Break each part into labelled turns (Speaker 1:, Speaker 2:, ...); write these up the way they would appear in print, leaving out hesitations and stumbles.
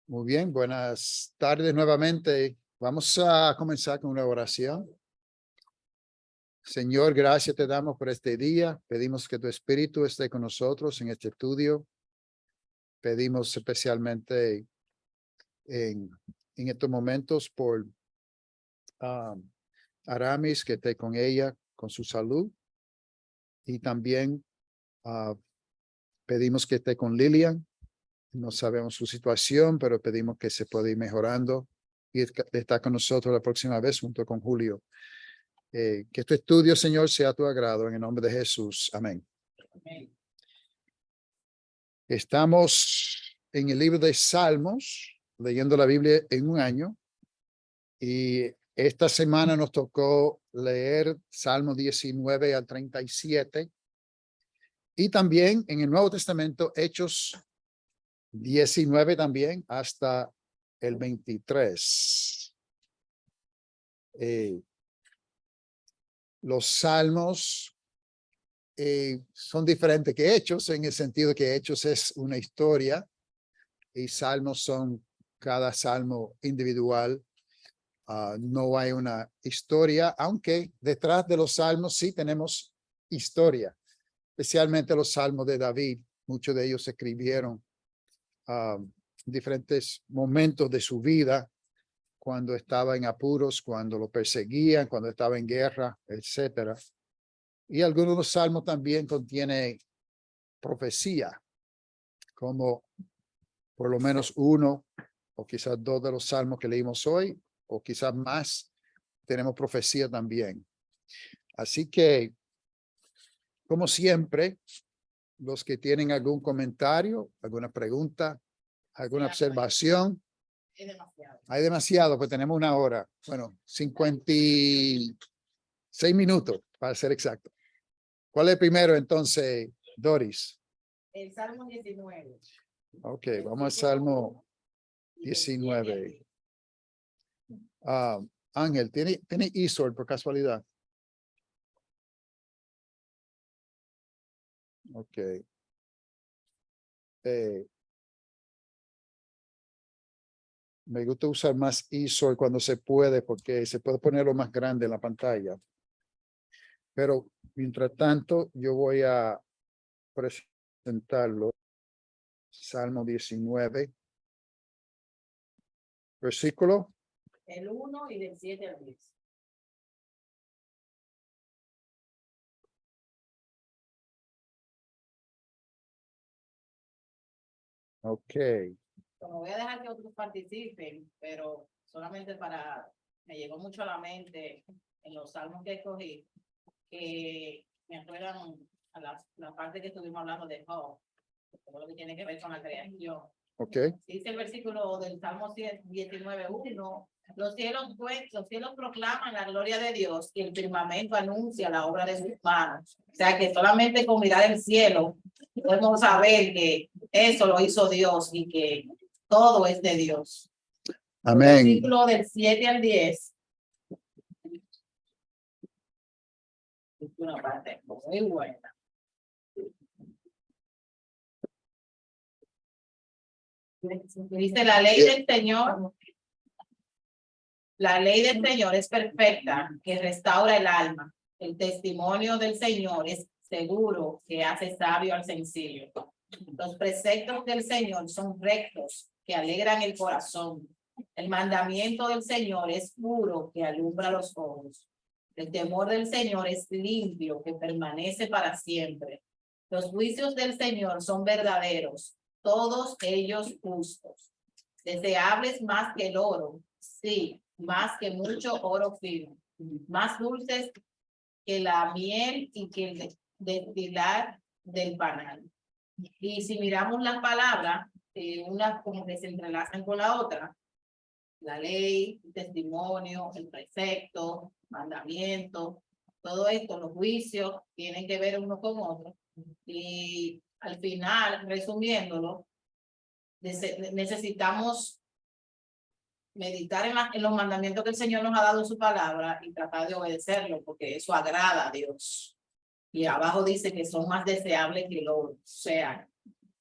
Speaker 1: Muy bien, buenas tardes nuevamente. Vamos a comenzar con una oración. Señor, gracias te damos por este día. Pedimos que tu espíritu esté con nosotros en este estudio. Pedimos especialmente en, en estos momentos por Aramis, que esté con ella, con su salud. Y también pedimos que esté con Lilian. No sabemos su situación, pero pedimos que se pueda ir mejorando y está con nosotros la próxima vez junto con Julio. Que este estudio, Señor, sea a tu agrado en el nombre de Jesús. Amén. Amén. Estamos en el libro de Salmos, leyendo la Biblia en un año. Y esta semana nos tocó leer Salmo 19 al 37. Y también en el Nuevo Testamento, Hechos 19 también hasta el 23. Los salmos son diferentes que Hechos, en el sentido que Hechos es una historia y salmos son cada salmo individual. No hay una historia, aunque detrás de los salmos sí tenemos historia, especialmente los salmos de David. Muchos de ellos se escribieron diferentes momentos de su vida, cuando estaba en apuros, cuando lo perseguían, cuando estaba en guerra, etcétera. Y algunos de los salmos también contienen profecía, como por lo menos uno o quizás dos de los salmos que leímos hoy, o quizás más, tenemos profecía también. Así que, como siempre, los que tienen algún comentario, alguna pregunta, alguna observación. Hay demasiado, pues tenemos una hora. Bueno, 56 minutos para ser exacto. ¿Cuál es el primero entonces, Doris?
Speaker 2: El Salmo 19.
Speaker 1: Ok, vamos al Salmo 19. Ángel, ¿tiene ISOR por casualidad? Ok. Me gusta usar más ISOR cuando se puede, porque se puede ponerlo más grande en la pantalla. Pero, mientras tanto, yo voy a presentarlo. Salmo 19. Versículo.
Speaker 2: El 1 y del 7 al 10.
Speaker 1: Ok.
Speaker 2: Como voy a dejar que otros participen, pero solamente me llegó mucho a la mente en los salmos que escogí, que me acuerdan a la parte que estuvimos hablando de Job, todo lo que tiene que ver con la creación.
Speaker 1: Ok.
Speaker 2: Dice el versículo del Salmo 19:1, los cielos proclaman la gloria de Dios y el firmamento anuncia la obra de sus manos. O sea que solamente con mirar el cielo podemos saber que eso lo hizo Dios y que todo es de Dios.
Speaker 1: Amén.
Speaker 2: El versículo del 7 al 10. Es una parte muy buena. Dice la ley del Señor. La ley del Señor es perfecta, que restaura el alma. El testimonio del Señor es seguro, que hace sabio al sencillo. Los preceptos del Señor son rectos, que alegran el corazón. El mandamiento del Señor es puro, que alumbra los ojos. El temor del Señor es limpio, que permanece para siempre. Los juicios del Señor son verdaderos, todos ellos justos. Deseables más que el oro, sí, más que mucho oro fino, más dulces que la miel y que el destilar del panal. Y si miramos las palabras, unas como que se entrelazan con la otra, la ley, el testimonio, el precepto, mandamiento, todo esto, los juicios, tienen que ver uno con otro. Y al final, resumiéndolo, necesitamos meditar en los mandamientos que el Señor nos ha dado en su palabra y tratar de obedecerlo, porque eso agrada a Dios. Y abajo dice que son más deseables que el oro. O sea,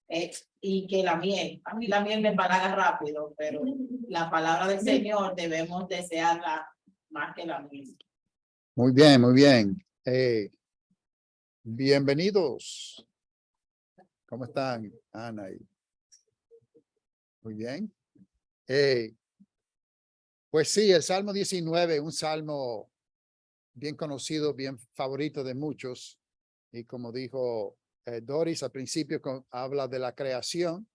Speaker 2: Y que la miel, a mí la miel me empalaga rápido, pero la palabra del Señor debemos desearla más que la miel.
Speaker 1: Muy bien, muy bien. Bienvenidos. ¿Cómo están, Ana? Muy bien. Pues sí, el Salmo 19, un salmo bien conocido, bien favorito de muchos. Y como dijo Doris al principio, habla de la creación,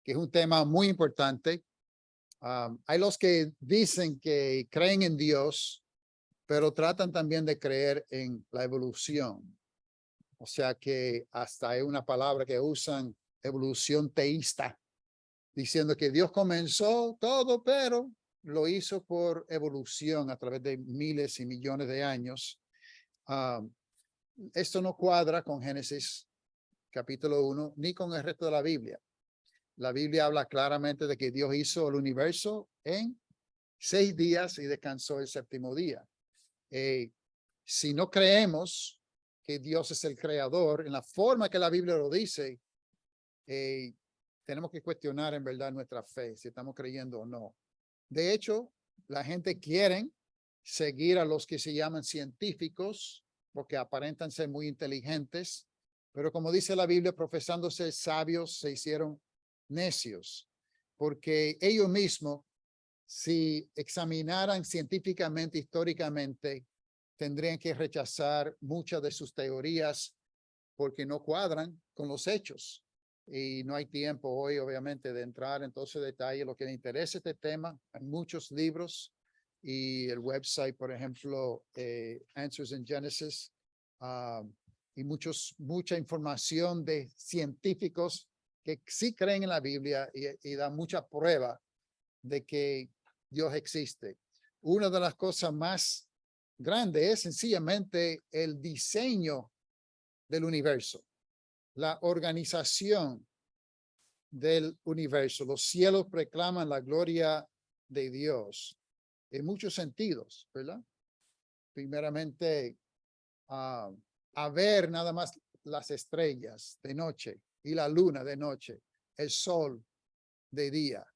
Speaker 1: que es un tema muy importante. Hay los que dicen que creen en Dios, pero tratan también de creer en la evolución. O sea que hasta hay una palabra que usan, evolución teísta, diciendo que Dios comenzó todo, pero lo hizo por evolución a través de miles y millones de años. Esto no cuadra con Génesis capítulo 1, ni con el resto de la Biblia. La Biblia habla claramente de que Dios hizo el universo en 6 días y descansó el séptimo día. Si no creemos que Dios es el creador en la forma que la Biblia lo dice, tenemos que cuestionar en verdad nuestra fe, si estamos creyendo o no. De hecho, la gente quiere seguir a los que se llaman científicos porque aparentan ser muy inteligentes, pero como dice la Biblia, profesando ser sabios, se hicieron necios, porque ellos mismos, si examinaran científicamente, históricamente, tendrían que rechazar muchas de sus teorías porque no cuadran con los hechos. Y no hay tiempo hoy, obviamente, de entrar en todo ese detalle. Lo que me interesa este tema, hay muchos libros y el website, por ejemplo, Answers in Genesis, y mucha información de científicos que sí creen en la Biblia y dan mucha prueba de que Dios existe. Una de las cosas más grandes es sencillamente el diseño del universo, la organización del universo. Los cielos proclaman la gloria de Dios en muchos sentidos, ¿verdad? Primeramente, a ver nada más las estrellas de noche y la luna de noche, el sol de día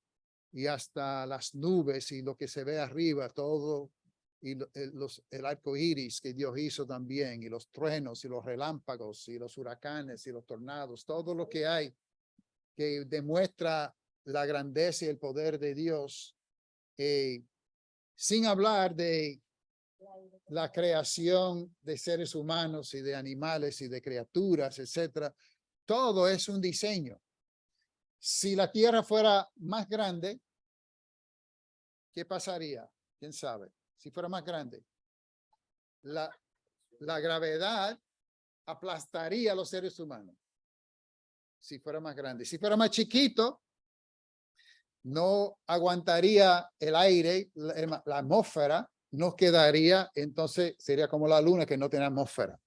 Speaker 1: y hasta las nubes y lo que se ve arriba, todo y el arco iris que Dios hizo también, y los truenos y los relámpagos y los huracanes y los tornados, todo lo que hay que demuestra la grandeza y el poder de Dios, sin hablar de la creación de seres humanos y de animales y de criaturas, etcétera. Todo es un diseño. Si la tierra fuera más grande, ¿qué pasaría? ¿Quién sabe? Si fuera más grande, la gravedad aplastaría a los seres humanos. Si fuera más grande. Si fuera más chiquito, no aguantaría el aire, la atmósfera, no quedaría, entonces sería como la luna que no tiene atmósfera.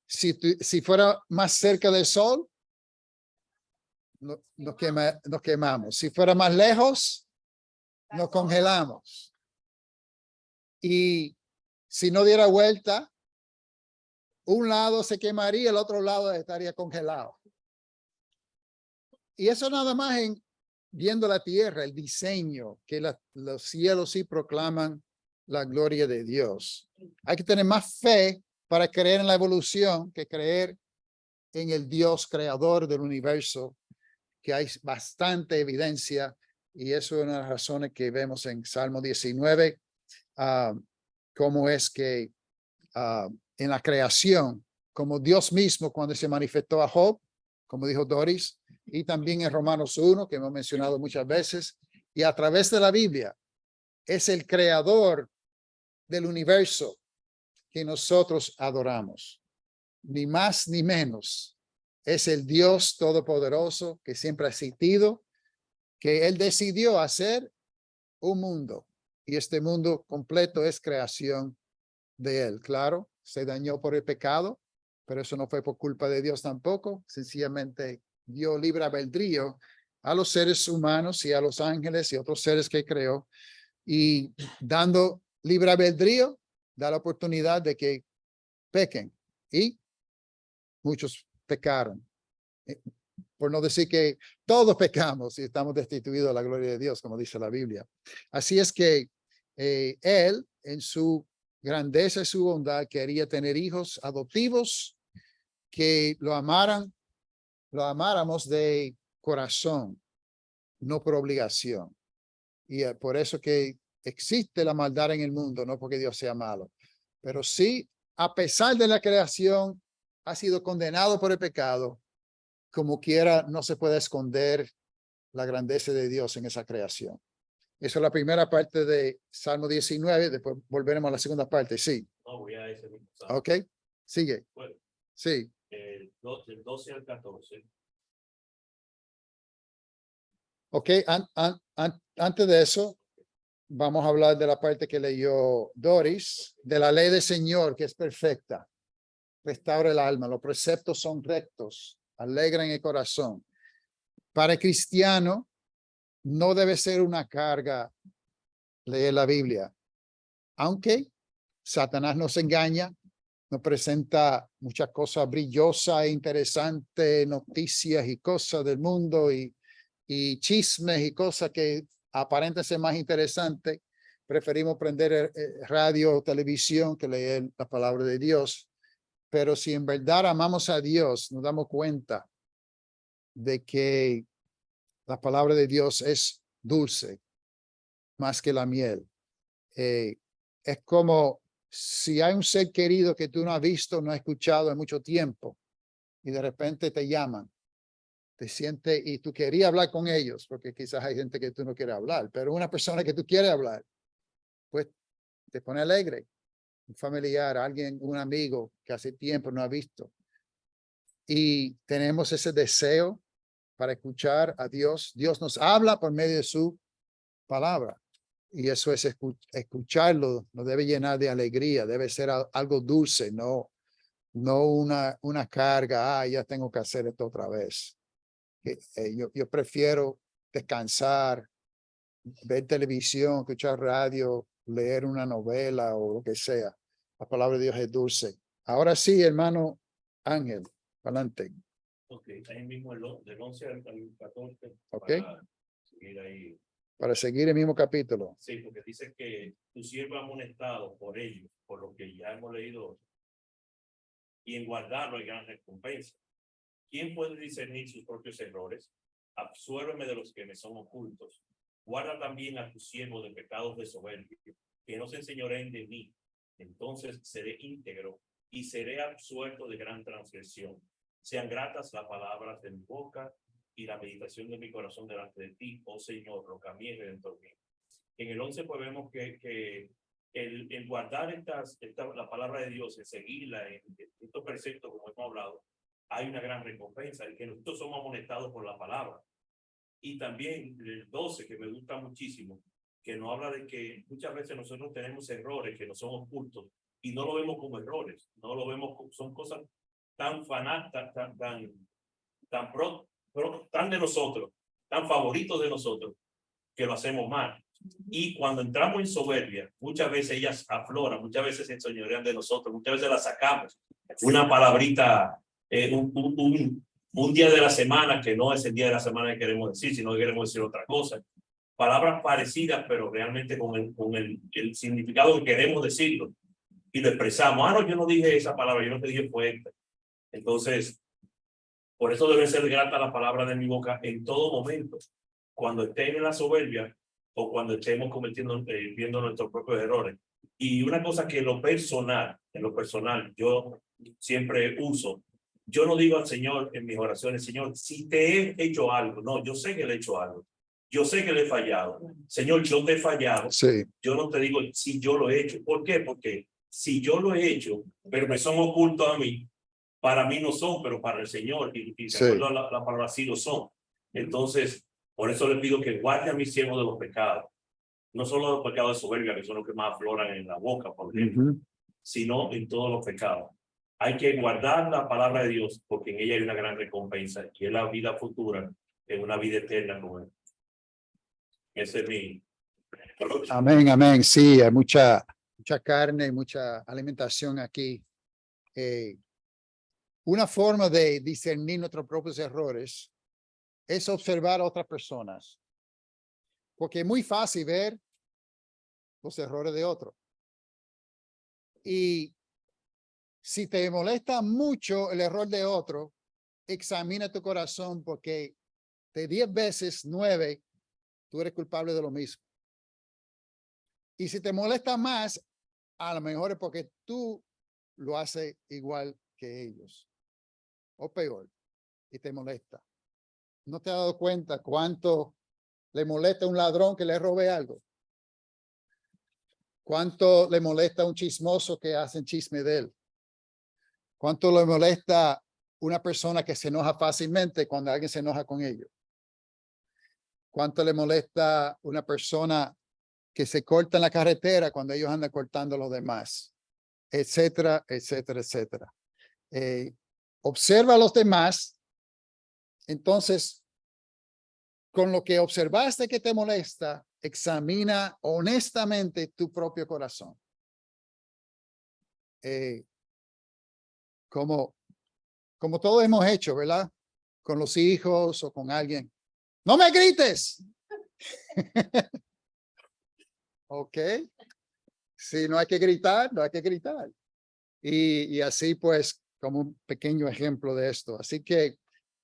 Speaker 1: Si fuera más cerca del sol, nos quemamos. Si fuera más lejos, nos congelamos. Y si no diera vuelta, un lado se quemaría, el otro lado estaría congelado. Y eso nada más viendo la tierra, el diseño, que los cielos sí proclaman la gloria de Dios. Hay que tener más fe para creer en la evolución que creer en el Dios creador del universo, que hay bastante evidencia, y eso es una de las razones que vemos en Salmo 19, cómo es que en la creación, como Dios mismo cuando se manifestó a Job, como dijo Doris, y también en Romanos 1, que hemos mencionado muchas veces, y a través de la Biblia, es el creador del universo que nosotros adoramos. Ni más ni menos. Es el Dios todopoderoso que siempre ha existido, que él decidió hacer un mundo, y este mundo completo es creación de él. Claro, se dañó por el pecado, pero eso no fue por culpa de Dios tampoco. Sencillamente dio libre albedrío a los seres humanos y a los ángeles y otros seres que creó, y dando libre albedrío da la oportunidad de que pequen, y muchos pecaron. Por no decir que todos pecamos y estamos destituidos de la gloria de Dios, como dice la Biblia. Así es que él, en su grandeza y su bondad, quería tener hijos adoptivos que lo amáramos de corazón, no por obligación. Y por eso que existe la maldad en el mundo, no porque Dios sea malo, pero sí, a pesar de la creación, ha sido condenado por el pecado. Como quiera, no se puede esconder la grandeza de Dios en esa creación. Esa es la primera parte de Salmo 19. Después volveremos a la segunda parte. Sí.
Speaker 3: No, voy a ese mismo salmo.
Speaker 1: Ok. Sigue.
Speaker 3: Bueno,
Speaker 1: Sí.
Speaker 3: del 12 al 14.
Speaker 1: Ok. Antes de eso, vamos a hablar de la parte que leyó Doris, de la ley del Señor, que es perfecta. Restaura el alma. Los preceptos son rectos, alegran el corazón. Para el cristiano, no debe ser una carga leer la Biblia, aunque Satanás nos engaña, nos presenta muchas cosas brillosas e interesantes, noticias y cosas del mundo y chismes y cosas que aparentan ser más interesantes. Preferimos prender radio o televisión que leer la palabra de Dios. Pero si en verdad amamos a Dios, nos damos cuenta de que la palabra de Dios es dulce más que la miel. Es como si hay un ser querido que tú no has visto, no has escuchado en mucho tiempo y de repente te llaman, te sientes y tú querías hablar con ellos porque quizás hay gente que tú no quieres hablar, pero una persona que tú quieres hablar, pues te pone alegre. Un familiar, alguien, un amigo que hace tiempo no ha visto. Y tenemos ese deseo para escuchar a Dios. Dios nos habla por medio de su palabra. Y eso es escucharlo, nos debe llenar de alegría, debe ser algo dulce, no una carga, ya tengo que hacer esto otra vez. Yo prefiero descansar, ver televisión, escuchar radio, leer una novela o lo que sea. La palabra de Dios es dulce. Ahora sí, hermano Ángel, adelante.
Speaker 3: Ok, ahí mismo del 11 al 14.
Speaker 1: Ok.
Speaker 3: Para seguir ahí.
Speaker 1: Para seguir el mismo capítulo.
Speaker 3: Sí, porque dice que tu siervo amonestado por ellos, por lo que ya hemos leído, y en guardarlo hay gran recompensa. ¿Quién puede discernir sus propios errores? Absuélveme de los que me son ocultos. Guarda también a tu siervo de pecados de soberbia, que no se enseñoreen de mí. Entonces seré íntegro y seré absuelto de gran transgresión. Sean gratas las palabras de mi boca y la meditación de mi corazón delante de ti, oh Señor, roca mía y redentor mío. En el 11 pues vemos que el guardar la palabra de Dios, en seguirla, en estos preceptos, como hemos hablado, hay una gran recompensa, y que nosotros somos amonestados por la palabra. Y también el 12, que me gusta muchísimo, que nos habla de que muchas veces nosotros tenemos errores que no son ocultos y no lo vemos como errores, no lo vemos como, son cosas tan fanáticas, tan de nosotros, tan favoritos de nosotros, que lo hacemos mal. Y cuando entramos en soberbia, muchas veces ellas afloran, muchas veces se enseñorean de nosotros, muchas veces las sacamos. Una palabrita, un día de la semana que no es el día de la semana que queremos decir, sino que queremos decir otra cosa. Palabras parecidas, pero realmente con el significado que queremos decirlo. Y lo expresamos. No, yo no dije esa palabra, yo no te dije fue esta. Entonces, por eso debe ser grata la palabra de mi boca en todo momento. Cuando estén en la soberbia o cuando estemos cometiendo, viendo nuestros propios errores. Y una cosa que en lo personal, yo siempre uso, yo no digo al Señor en mis oraciones, Señor, si te he hecho algo, no, yo sé que le he hecho algo, yo sé que le he fallado, Señor, yo te he fallado,
Speaker 1: Sí.
Speaker 3: yo no te digo si yo lo he hecho, ¿por qué? Porque si yo lo he hecho, pero me son ocultos a mí, para mí no son, pero para el Señor, y de acuerdo a la palabra sí lo son. Entonces, por eso le pido que guarde a mi siervo de los pecados, no solo de los pecados de soberbia, que son los que más afloran en la boca, por ejemplo, sino en todos los pecados. Hay que guardar la palabra de Dios, porque en ella hay una gran recompensa, y es la vida futura, es una vida eterna con él. Ese es mi...
Speaker 1: Amén, amén. Sí, hay mucha carne, mucha alimentación aquí. Una forma de discernir nuestros propios errores es observar a otras personas. Porque es muy fácil ver los errores de otros. Y si te molesta mucho el error de otro, examina tu corazón porque de 10 veces 9, tú eres culpable de lo mismo. Y si te molesta más, a lo mejor es porque tú lo haces igual que ellos. O peor, y te molesta. ¿No te has dado cuenta cuánto le molesta a un ladrón que le robe algo? ¿Cuánto le molesta a un chismoso que hacen chisme de él? ¿Cuánto le molesta una persona que se enoja fácilmente cuando alguien se enoja con ellos? ¿Cuánto le molesta una persona que se corta en la carretera cuando ellos andan cortando a los demás? Etcétera, etcétera, etcétera. Observa a los demás. Entonces, con lo que observaste que te molesta, examina honestamente tu propio corazón. Como todos hemos hecho, ¿verdad? Con los hijos o con alguien. ¡No me grites! Ok. Si no hay que gritar, no hay que gritar. Y así pues, como un pequeño ejemplo de esto. Así que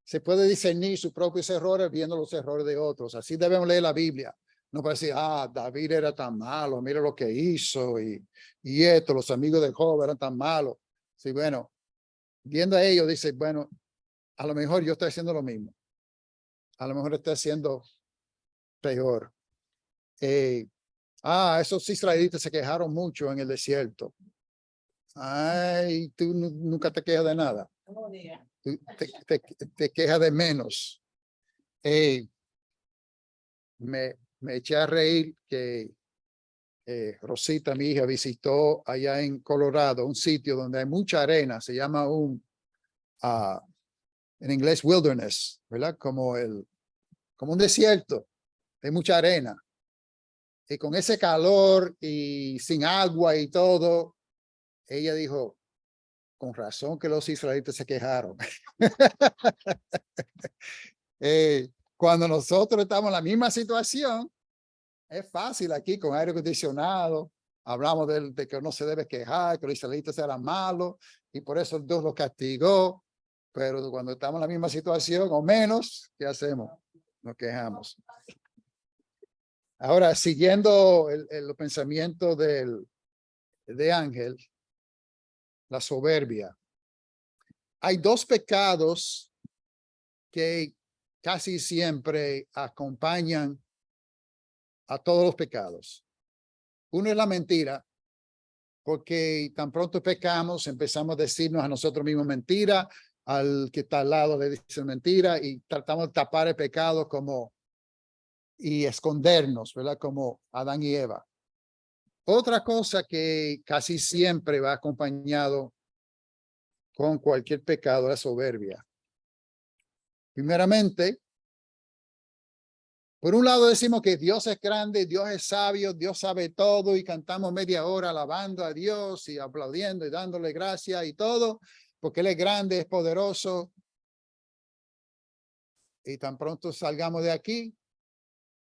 Speaker 1: se puede discernir sus propios errores viendo los errores de otros. Así debemos leer la Biblia. No para decir, David era tan malo, mira lo que hizo y esto, los amigos de Job eran tan malos. Sí, bueno, viendo a ellos, dice, bueno, a lo mejor yo estoy haciendo lo mismo. A lo mejor estoy haciendo peor. Esos israelitas se quejaron mucho en el desierto. Ay, tú nunca te quejas de nada. Tú te quejas de menos. Me eché a reír que Rosita, mi hija, visitó allá en Colorado un sitio donde hay mucha arena. Se llama en inglés wilderness, ¿verdad? Como un desierto. Hay mucha arena. Y con ese calor y sin agua y todo, ella dijo, con razón que los israelitas se quejaron. Cuando nosotros estamos en la misma situación, es fácil aquí con aire acondicionado. Hablamos de que no se debe quejar, que los israelitas eran malos y por eso Dios los castigó. Pero cuando estamos en la misma situación o menos, ¿qué hacemos? Nos quejamos. Ahora, siguiendo el pensamiento de Ángel, la soberbia. Hay dos pecados que casi siempre acompañan a todos los pecados. Uno es la mentira, porque tan pronto pecamos, empezamos a decirnos a nosotros mismos mentira, al que está al lado le dicen mentira y tratamos de tapar el pecado y escondernos, ¿verdad? Como Adán y Eva. Otra cosa que casi siempre va acompañado con cualquier pecado es la soberbia. Primeramente, por un lado decimos que Dios es grande, Dios es sabio, Dios sabe todo y cantamos media hora alabando a Dios y aplaudiendo y dándole gracias y todo, porque Él es grande, es poderoso. Y tan pronto salgamos de aquí,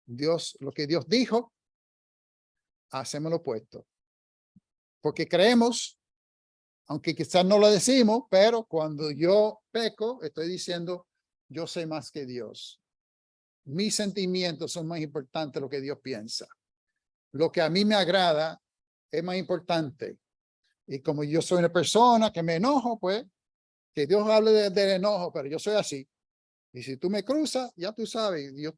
Speaker 1: lo que Dios dijo, hacemos lo opuesto. Porque creemos, aunque quizás no lo decimos, pero cuando yo peco, estoy diciendo, yo sé más que Dios. Mis sentimientos son más importantes de lo que Dios piensa. Lo que a mí me agrada es más importante. Y como yo soy una persona que me enojo, pues, que Dios hable del enojo, pero yo soy así. Y si tú me cruzas, ya tú sabes, yo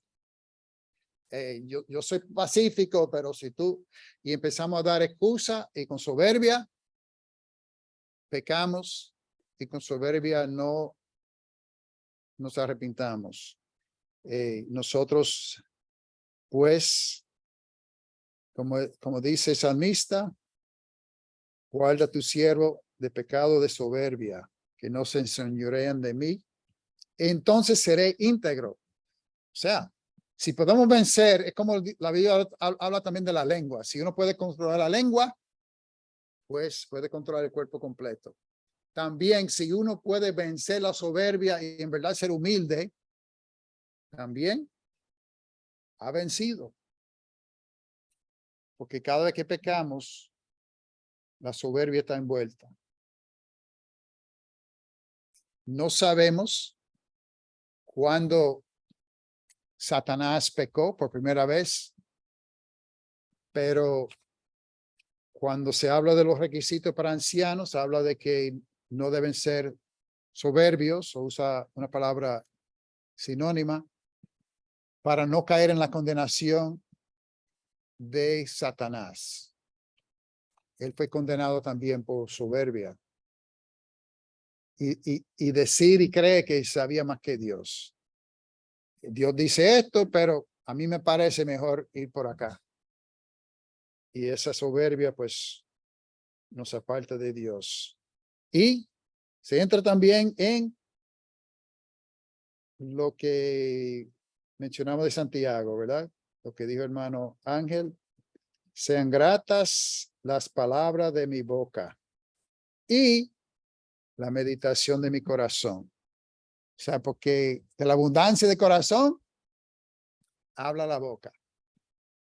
Speaker 1: soy pacífico, pero si tú, y empezamos a dar excusas y con soberbia, pecamos y con soberbia no nos arrepintamos. Nosotros, pues, como dice el salmista, guarda tu siervo de pecado de soberbia, que no se enseñorean de mí. Entonces seré íntegro. O sea, si podemos vencer, es como la Biblia habla también de la lengua. Si uno puede controlar la lengua, pues puede controlar el cuerpo completo. también si uno puede vencer la soberbia y en verdad ser humilde, también ha vencido. Porque cada vez que pecamos, la soberbia está envuelta. No sabemos cuándo Satanás pecó por primera vez, pero cuando se habla de los requisitos para ancianos, habla de que no deben ser soberbios, o usa una palabra sinónima, para no caer en la condenación de Satanás. Él fue condenado también por soberbia. Y decir y cree que sabía más que Dios. Dios dice esto, pero a mí me parece mejor ir por acá. Y esa soberbia, pues, nos aparta de Dios. Y se entra también en lo que mencionamos de Santiago, ¿verdad? Lo que dijo hermano Ángel. Sean gratas las palabras de mi boca y la meditación de mi corazón. O sea, porque de la abundancia de corazón habla la boca.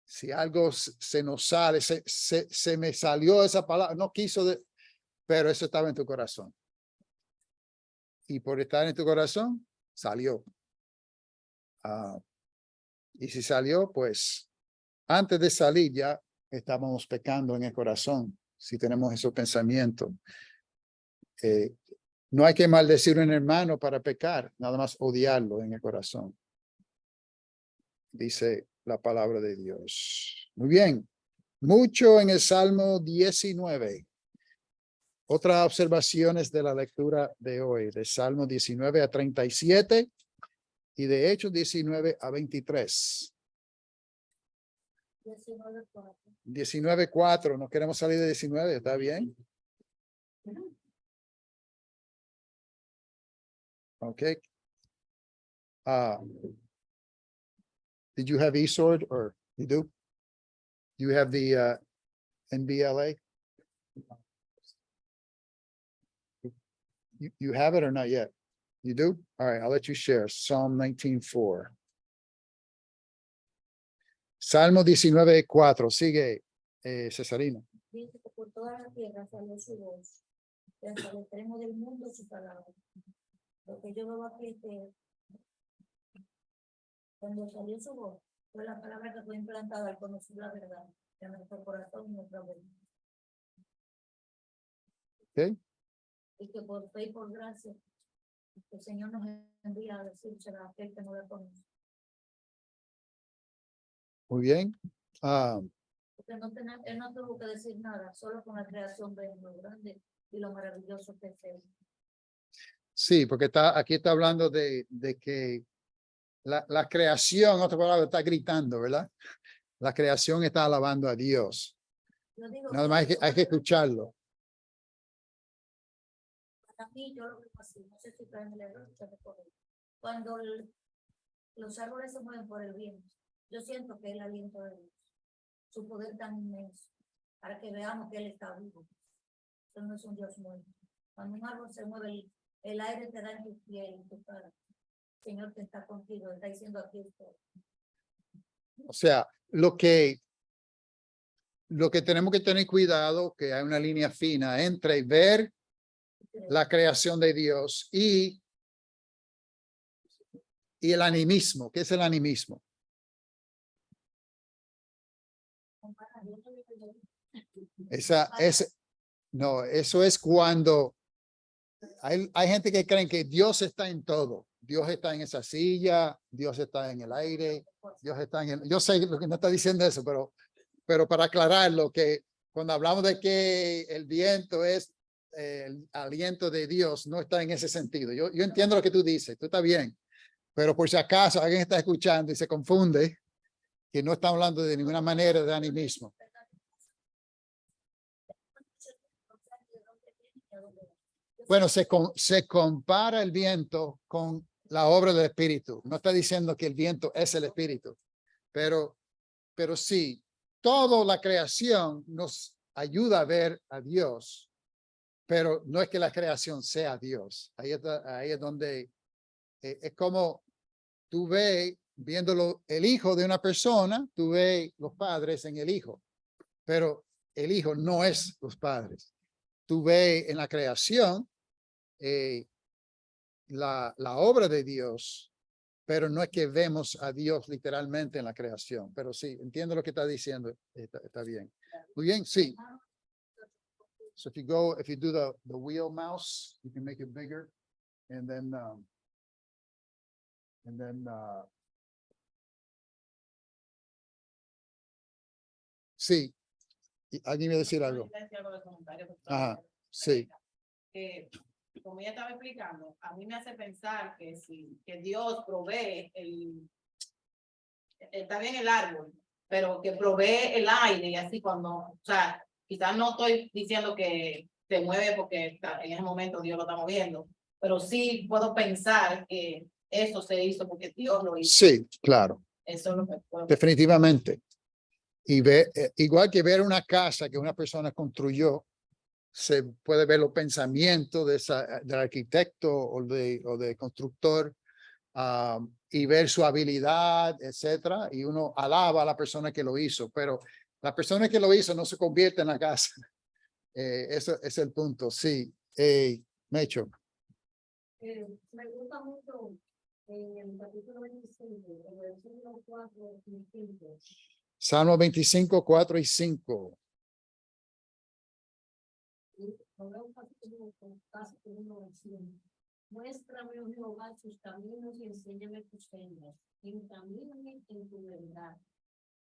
Speaker 1: Si algo se nos sale, se me salió esa palabra, no quiso, pero eso estaba en tu corazón. Y por estar en tu corazón, salió. Y si salió, pues antes de salir ya estábamos pecando en el corazón. Si tenemos esos pensamientos. No hay que maldecir a un hermano para pecar, nada más odiarlo en el corazón. Dice la palabra de Dios. Muy bien. Mucho en el Salmo 19. Otras observaciones de la lectura de hoy, de Salmo 19 a 37 y de Hechos 19 a 23. 19:4. No queremos salir de 19, ¿está bien? Okay. Did you have eSword or you do? You have the NBLA? You have it or not yet? You do? All right, I'll let you share. Psalm 19:4. Salmo 19:4. Sigue, Cesarino.
Speaker 4: Dice que por toda la tierra salió su voz, y hasta el extremo del mundo su palabra. Lo que yo veo aquí es que cuando salió su voz, fue la palabra que fue implantada al conocer la verdad de nuestro corazón y nuestra voluntad.
Speaker 1: Okay.
Speaker 4: Y que por fe y por gracia, el Señor nos envía a decírsela a aquel que no la conoce.
Speaker 1: Muy bien.
Speaker 4: Porque él no tuvo que decir nada, solo con la creación de lo grande y lo maravilloso que es él.
Speaker 1: Sí, porque aquí está hablando de que la creación, otra palabra, está gritando, ¿verdad? La creación está alabando a Dios.
Speaker 4: Yo digo
Speaker 1: Nada más hay que escucharlo.
Speaker 4: Para mí, yo lo veo así, no sé si traen el error. Cuando los árboles se mueven por el viento, yo siento que es el aliento de Dios, su poder tan inmenso, para que veamos que Él está vivo. Eso no es un Dios muerto. Cuando un árbol se mueve, el aire te da en tu piel, en tu cara. El Señor que está contigo, está diciendo aquí estoy.
Speaker 1: O sea, lo que tenemos que tener cuidado, que hay una línea fina entre ver la creación de Dios y el animismo. ¿Qué es el animismo? No, eso es cuando hay gente que creen que Dios está en todo. Dios está en esa silla, Dios está en el aire, Dios está en el... Yo sé lo que no está diciendo eso, pero para aclararlo, que cuando hablamos de que el viento es el aliento de Dios, no está en ese sentido. Yo entiendo lo que tú dices, tú estás bien, pero por si acaso alguien está escuchando y se confunde, que no está hablando de ninguna manera de animismo. Bueno, se compara el viento con la obra del Espíritu. No está diciendo que el viento es el Espíritu, pero sí, toda la creación nos ayuda a ver a Dios pero no es que la creación sea Dios. Ahí es donde es como tú ves, viéndolo el hijo de una persona, tú ves los padres en el hijo, pero el hijo no es los padres. Tú ves en la creación la obra de Dios, pero no es que vemos a Dios literalmente en la creación. Pero sí, entiendo lo que está diciendo. Está bien. Muy bien, sí. So if you do the wheel mouse, you can make it bigger, and then sí, alguien me va a decir algo. Ajá, sí.
Speaker 2: Como ella estaba explicando, a mí me hace pensar que que Dios provee está bien el árbol, pero que provee el aire y así cuando, o sea, quizás no estoy diciendo que se mueve porque en ese momento Dios lo está moviendo, pero sí puedo pensar que eso se hizo porque Dios lo hizo.
Speaker 1: Sí, claro.
Speaker 2: Eso es lo que puedo.
Speaker 1: Definitivamente. Y igual que ver una casa que una persona construyó, se puede ver los pensamientos del arquitecto o de constructor, y ver su habilidad, etcétera, y uno alaba a la persona que lo hizo, pero la persona que lo hizo no se convierte en la casa. Eso es el punto, sí. Mecho.
Speaker 4: Me gusta mucho en el capítulo 25, el versículo 4 y 5.
Speaker 1: Salmo 25, 4 y 5.
Speaker 4: Muéstrame, oh Jehová, tus caminos y enséñame tus sendas. Encamíname en tu verdad.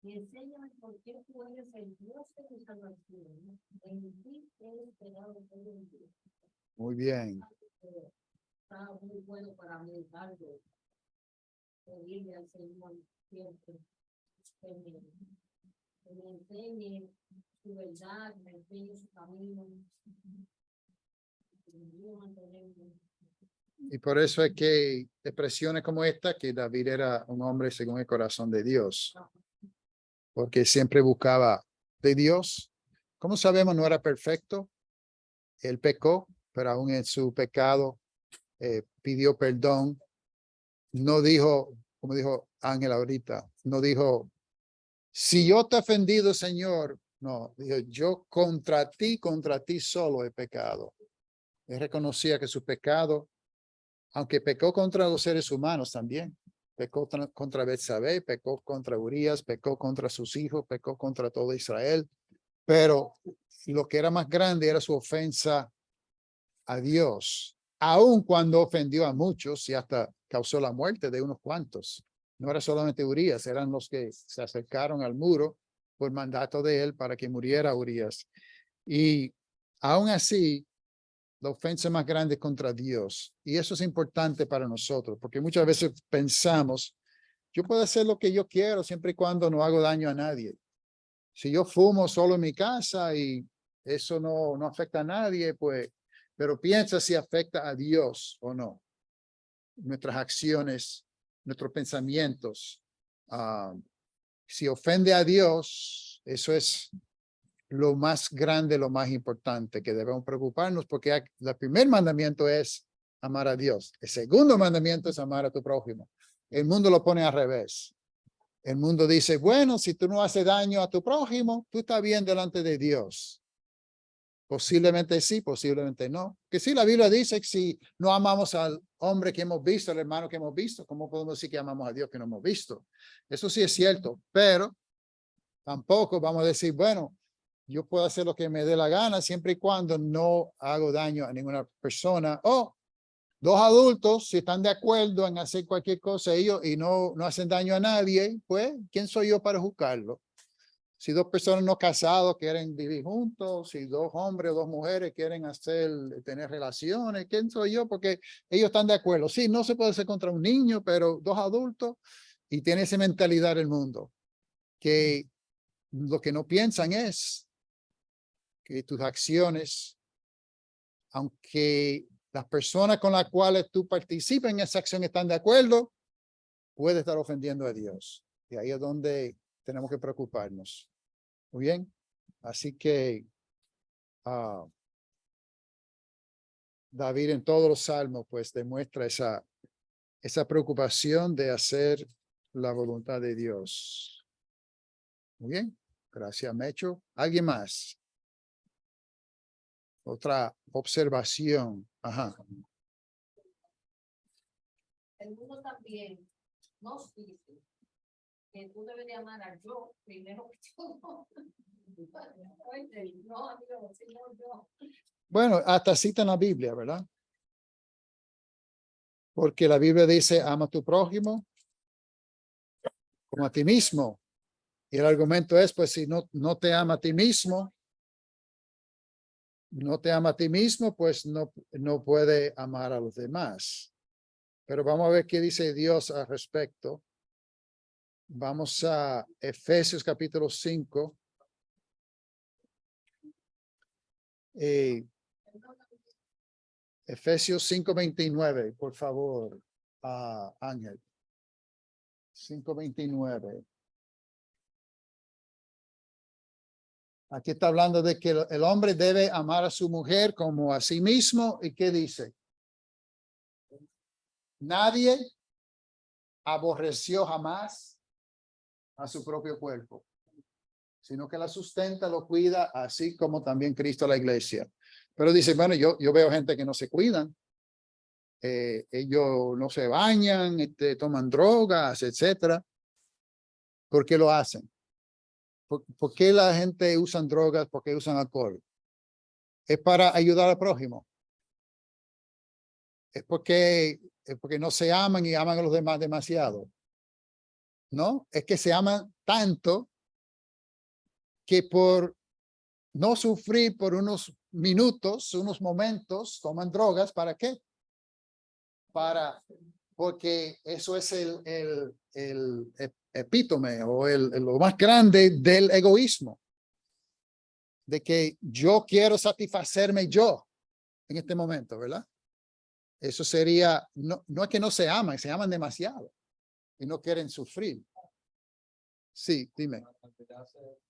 Speaker 4: Y enséñame por qué tú eres el Dios de mi salvación. En ti he esperado todo el día.
Speaker 1: Muy bien.
Speaker 4: Está muy bueno para mí algo. Pedirle al Señor siempre que me enseñe su verdad, me enseñe su camino.
Speaker 1: Y por eso es que expresiones como esta, que David era un hombre según el corazón de Dios, porque siempre buscaba de Dios. Como sabemos, no era perfecto. Él pecó, pero aún en su pecado pidió perdón. No dijo, como dijo Ángel ahorita, no dijo, si yo te he ofendido, Señor. No, dijo, yo contra ti solo he pecado. Él reconocía que su pecado, aunque pecó contra los seres humanos también, pecó contra Betsabé, pecó contra Urías, pecó contra sus hijos, pecó contra todo Israel, pero lo que era más grande era su ofensa a Dios, aun cuando ofendió a muchos y hasta causó la muerte de unos cuantos. No era solamente Urías, eran los que se acercaron al muro por mandato de él para que muriera Urías. Y aún así, la ofensa más grande contra Dios. Y eso es importante para nosotros, porque muchas veces pensamos, yo puedo hacer lo que yo quiero siempre y cuando no hago daño a nadie. Si yo fumo solo en mi casa y eso no afecta a nadie, pues, pero piensa si afecta a Dios o no. Nuestras acciones, nuestros pensamientos. Si ofende a Dios, eso es lo más grande, lo más importante que debemos preocuparnos, porque el primer mandamiento es amar a Dios. El segundo mandamiento es amar a tu prójimo. El mundo lo pone al revés. El mundo dice, bueno, si tú no haces daño a tu prójimo, tú estás bien delante de Dios. Posiblemente sí, posiblemente no. Que sí, la Biblia dice que si no amamos al hombre que hemos visto, al hermano que hemos visto, ¿cómo podemos decir que amamos a Dios que no hemos visto? Eso sí es cierto, pero tampoco vamos a decir, bueno, yo puedo hacer lo que me dé la gana siempre y cuando no hago daño a ninguna persona. O dos adultos, si están de acuerdo en hacer cualquier cosa ellos y no hacen daño a nadie, pues, ¿quién soy yo para juzgarlo? Si dos personas no casados quieren vivir juntos, si dos hombres o dos mujeres quieren tener relaciones, ¿quién soy yo? Porque ellos están de acuerdo. Sí, no se puede hacer contra un niño, pero dos adultos, y tiene esa mentalidad del mundo, que lo que no piensan es que tus acciones, aunque las personas con las cuales tú participas en esa acción están de acuerdo, puede estar ofendiendo a Dios. Y ahí es donde tenemos que preocuparnos. Muy bien. Así que David en todos los salmos pues demuestra esa preocupación de hacer la voluntad de Dios. Muy bien, gracias Mecho. ¿Alguien más? Otra observación. Ajá.
Speaker 4: El mundo también nos dice que tú debes de amar a yo primero que tú. No, amigo, sino yo.
Speaker 1: Bueno, hasta cita en la Biblia, ¿verdad? Porque la Biblia dice, ama a tu prójimo como a ti mismo. Y el argumento es, pues, si no te ama a ti mismo, pues no puede amar a los demás. Pero vamos a ver qué dice Dios al respecto. Vamos a Efesios capítulo 5. Efesios 5:29, por favor, Ángel. 5:29. Aquí está hablando de que el hombre debe amar a su mujer como a sí mismo. ¿Y qué dice? Nadie aborreció jamás a su propio cuerpo, sino que la sustenta, lo cuida, así como también Cristo a la iglesia. Pero dice, bueno, yo veo gente que no se cuidan. Ellos no se bañan, toman drogas, etcétera. ¿Por qué lo hacen? ¿Por qué la gente usa drogas? ¿Por qué usan alcohol? ¿Es para ayudar al prójimo? ¿Es porque no se aman y aman a los demás demasiado? No, es que se aman tanto que por no sufrir por unos minutos, unos momentos, toman drogas. ¿Para qué? Porque eso es el epítome o lo más grande del egoísmo. De que yo quiero satisfacerme yo en este momento, ¿verdad? Eso sería, no es que no se aman demasiado y no quieren sufrir. Sí, dime.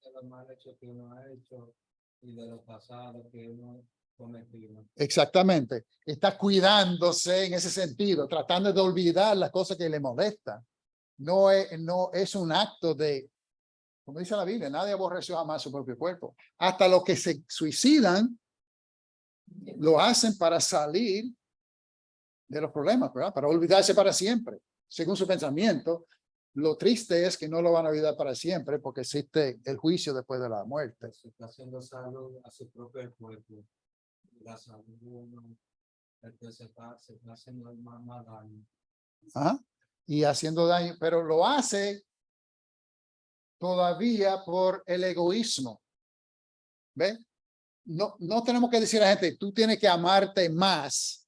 Speaker 5: De los mal hechos que uno ha hecho y de los pasados que uno cometió.
Speaker 1: Exactamente. Está cuidándose en ese sentido, tratando de olvidar las cosas que le molestan. No es un acto de, como dice la Biblia, nadie aborreció jamás su propio cuerpo. Hasta los que se suicidan lo hacen para salir de los problemas, ¿verdad? Para olvidarse para siempre, según su pensamiento. Lo triste es que no lo van a olvidar para siempre porque existe el juicio después de la muerte.
Speaker 5: Se está haciendo salud a su propio cuerpo. La salud uno, se está haciendo más daño.
Speaker 1: Ajá. Y haciendo daño, pero lo hace todavía por el egoísmo. ¿Ve? No tenemos que decir a la gente, tú tienes que amarte más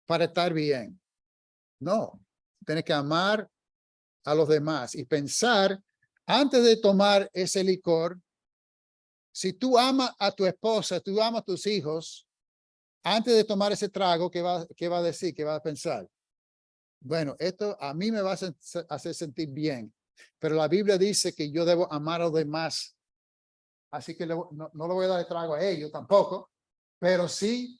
Speaker 1: para estar bien. No, tienes que amar a los demás y pensar antes de tomar ese licor. Si tú amas a tu esposa, tú amas a tus hijos, antes de tomar ese trago, ¿qué va a decir? ¿Qué va a pensar? Bueno, esto a mí me va a hacer sentir bien, pero la Biblia dice que yo debo amar a los demás. Así que no le voy a dar el trago a ellos tampoco, pero sí,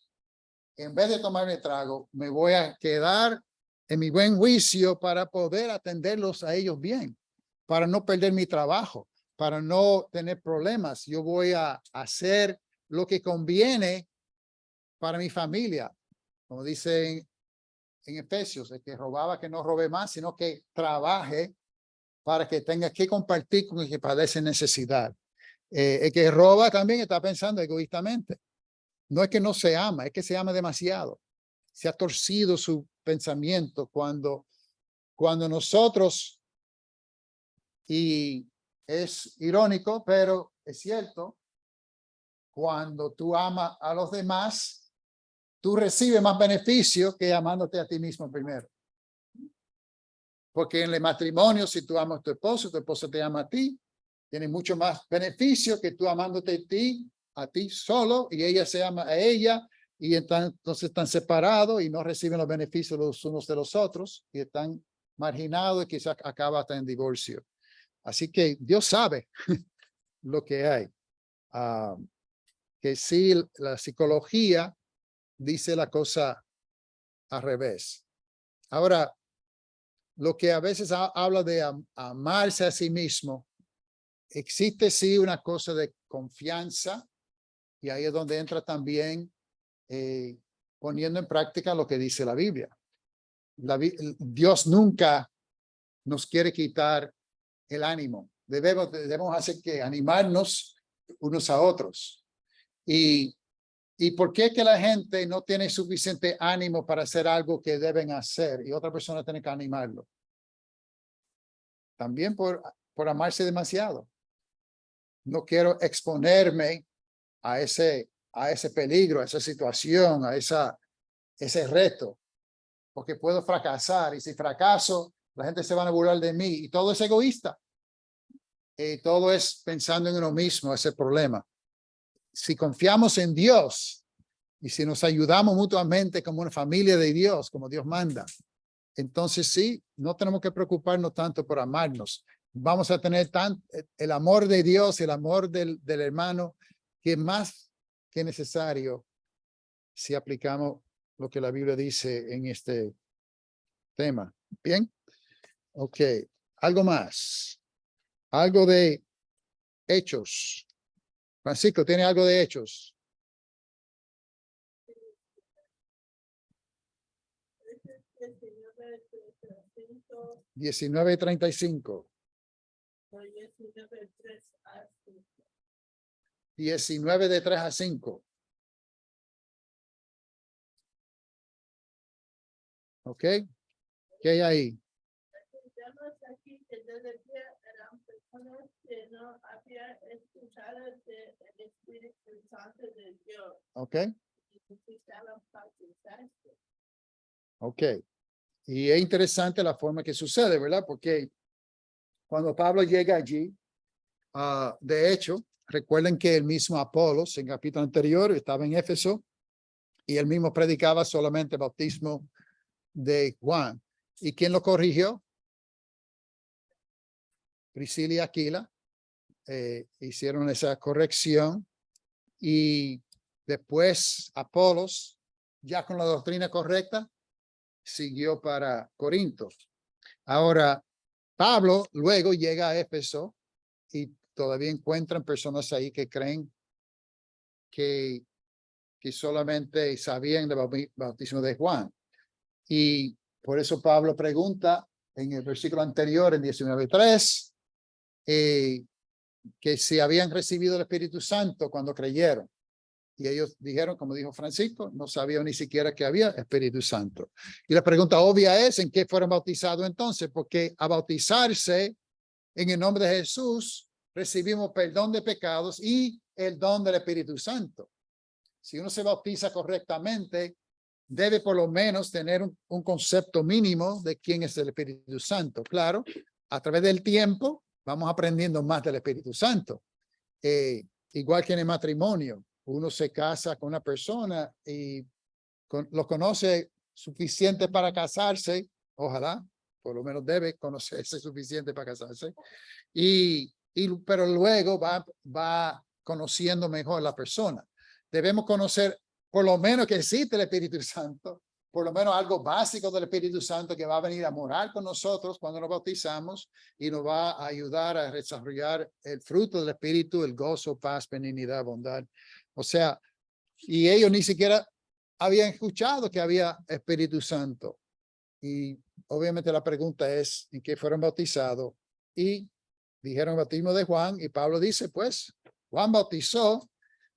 Speaker 1: en vez de tomar el trago, me voy a quedar en mi buen juicio para poder atenderlos a ellos bien, para no perder mi trabajo, para no tener problemas. Yo voy a hacer lo que conviene para mi familia. Como dicen en Efesios, el que robaba, que no robe más, sino que trabaje para que tenga que compartir con el que padece necesidad. El que roba también está pensando egoístamente. No es que no se ama, es que se ama demasiado. Se ha torcido su pensamiento cuando nosotros, y es irónico, pero es cierto, cuando tú amas a los demás, tú recibes más beneficio que amándote a ti mismo primero. Porque en el matrimonio, si tú amas a tu esposo te ama a ti, tiene mucho más beneficio que tú amándote a ti solo, y ella se ama a ella, y entonces están separados y no reciben los beneficios los unos de los otros, y están marginados y quizás acaba hasta en divorcio. Así que Dios sabe lo que hay. Que sí, la psicología dice la cosa al revés. Ahora, lo que a veces habla de amarse a sí mismo, existe sí una cosa de confianza, y ahí es donde entra también poniendo en práctica lo que dice la Biblia. Dios nunca nos quiere quitar el ánimo. Debemos hacer que animarnos unos a otros. ¿Y por qué que la gente no tiene suficiente ánimo para hacer algo que deben hacer y otra persona tiene que animarlo? También por amarse demasiado. No quiero exponerme a ese peligro, a esa situación, a ese reto, porque puedo fracasar, y si fracaso, la gente se va a burlar de mí, y todo es egoísta. Todo es pensando en uno mismo, ese problema. Si confiamos en Dios y si nos ayudamos mutuamente como una familia de Dios, como Dios manda, entonces sí, no tenemos que preocuparnos tanto por amarnos. Vamos a tener el amor de Dios, el amor del hermano, que más que necesario si aplicamos lo que la Biblia dice en este tema. Bien. Ok. Algo más. Algo de Hechos. Francisco, ¿tiene algo de Hechos? 19:35. 19 de 3 a 5. Ok. ¿Qué hay ahí?
Speaker 6: Aquí que eran personas que no habían escuchado del Espíritu Santo de Dios
Speaker 1: Ok.
Speaker 6: y necesitaban bautizarse.
Speaker 1: Ok. Y es interesante la forma que sucede, ¿verdad? Porque cuando Pablo llega allí, de hecho, recuerden que el mismo Apolos en capítulo anterior estaba en Éfeso y él mismo predicaba solamente el bautismo de Juan. ¿Y quién lo corrigió? Priscila y Aquila hicieron esa corrección, y después Apolos, ya con la doctrina correcta, siguió para Corinto. Ahora, Pablo luego llega a Éfeso y todavía encuentran personas ahí que creen que solamente sabían del bautismo de Juan. Y por eso Pablo pregunta en el versículo anterior, en 19:3, que si habían recibido el Espíritu Santo cuando creyeron. Y ellos dijeron, como dijo Francisco, no sabían ni siquiera que había Espíritu Santo. Y la pregunta obvia es, ¿en qué fueron bautizados entonces? Porque a bautizarse en el nombre de Jesús, recibimos perdón de pecados y el don del Espíritu Santo. Si uno se bautiza correctamente, debe por lo menos tener un concepto mínimo de quién es el Espíritu Santo. Claro, a través del tiempo vamos aprendiendo más del Espíritu Santo. Igual que en el matrimonio, uno se casa con una persona y lo conoce suficiente para casarse, ojalá, por lo menos debe conocerse suficiente para casarse, pero luego va conociendo mejor la persona. Debemos conocer por lo menos que existe el Espíritu Santo, por lo menos algo básico del Espíritu Santo que va a venir a morar con nosotros cuando nos bautizamos y nos va a ayudar a desarrollar el fruto del Espíritu, el gozo, paz, benignidad, bondad. O sea, y ellos ni siquiera habían escuchado que había Espíritu Santo. Y obviamente la pregunta es, ¿en qué fueron bautizados? Y dijeron bautismo de Juan, y Pablo dice, pues, Juan bautizó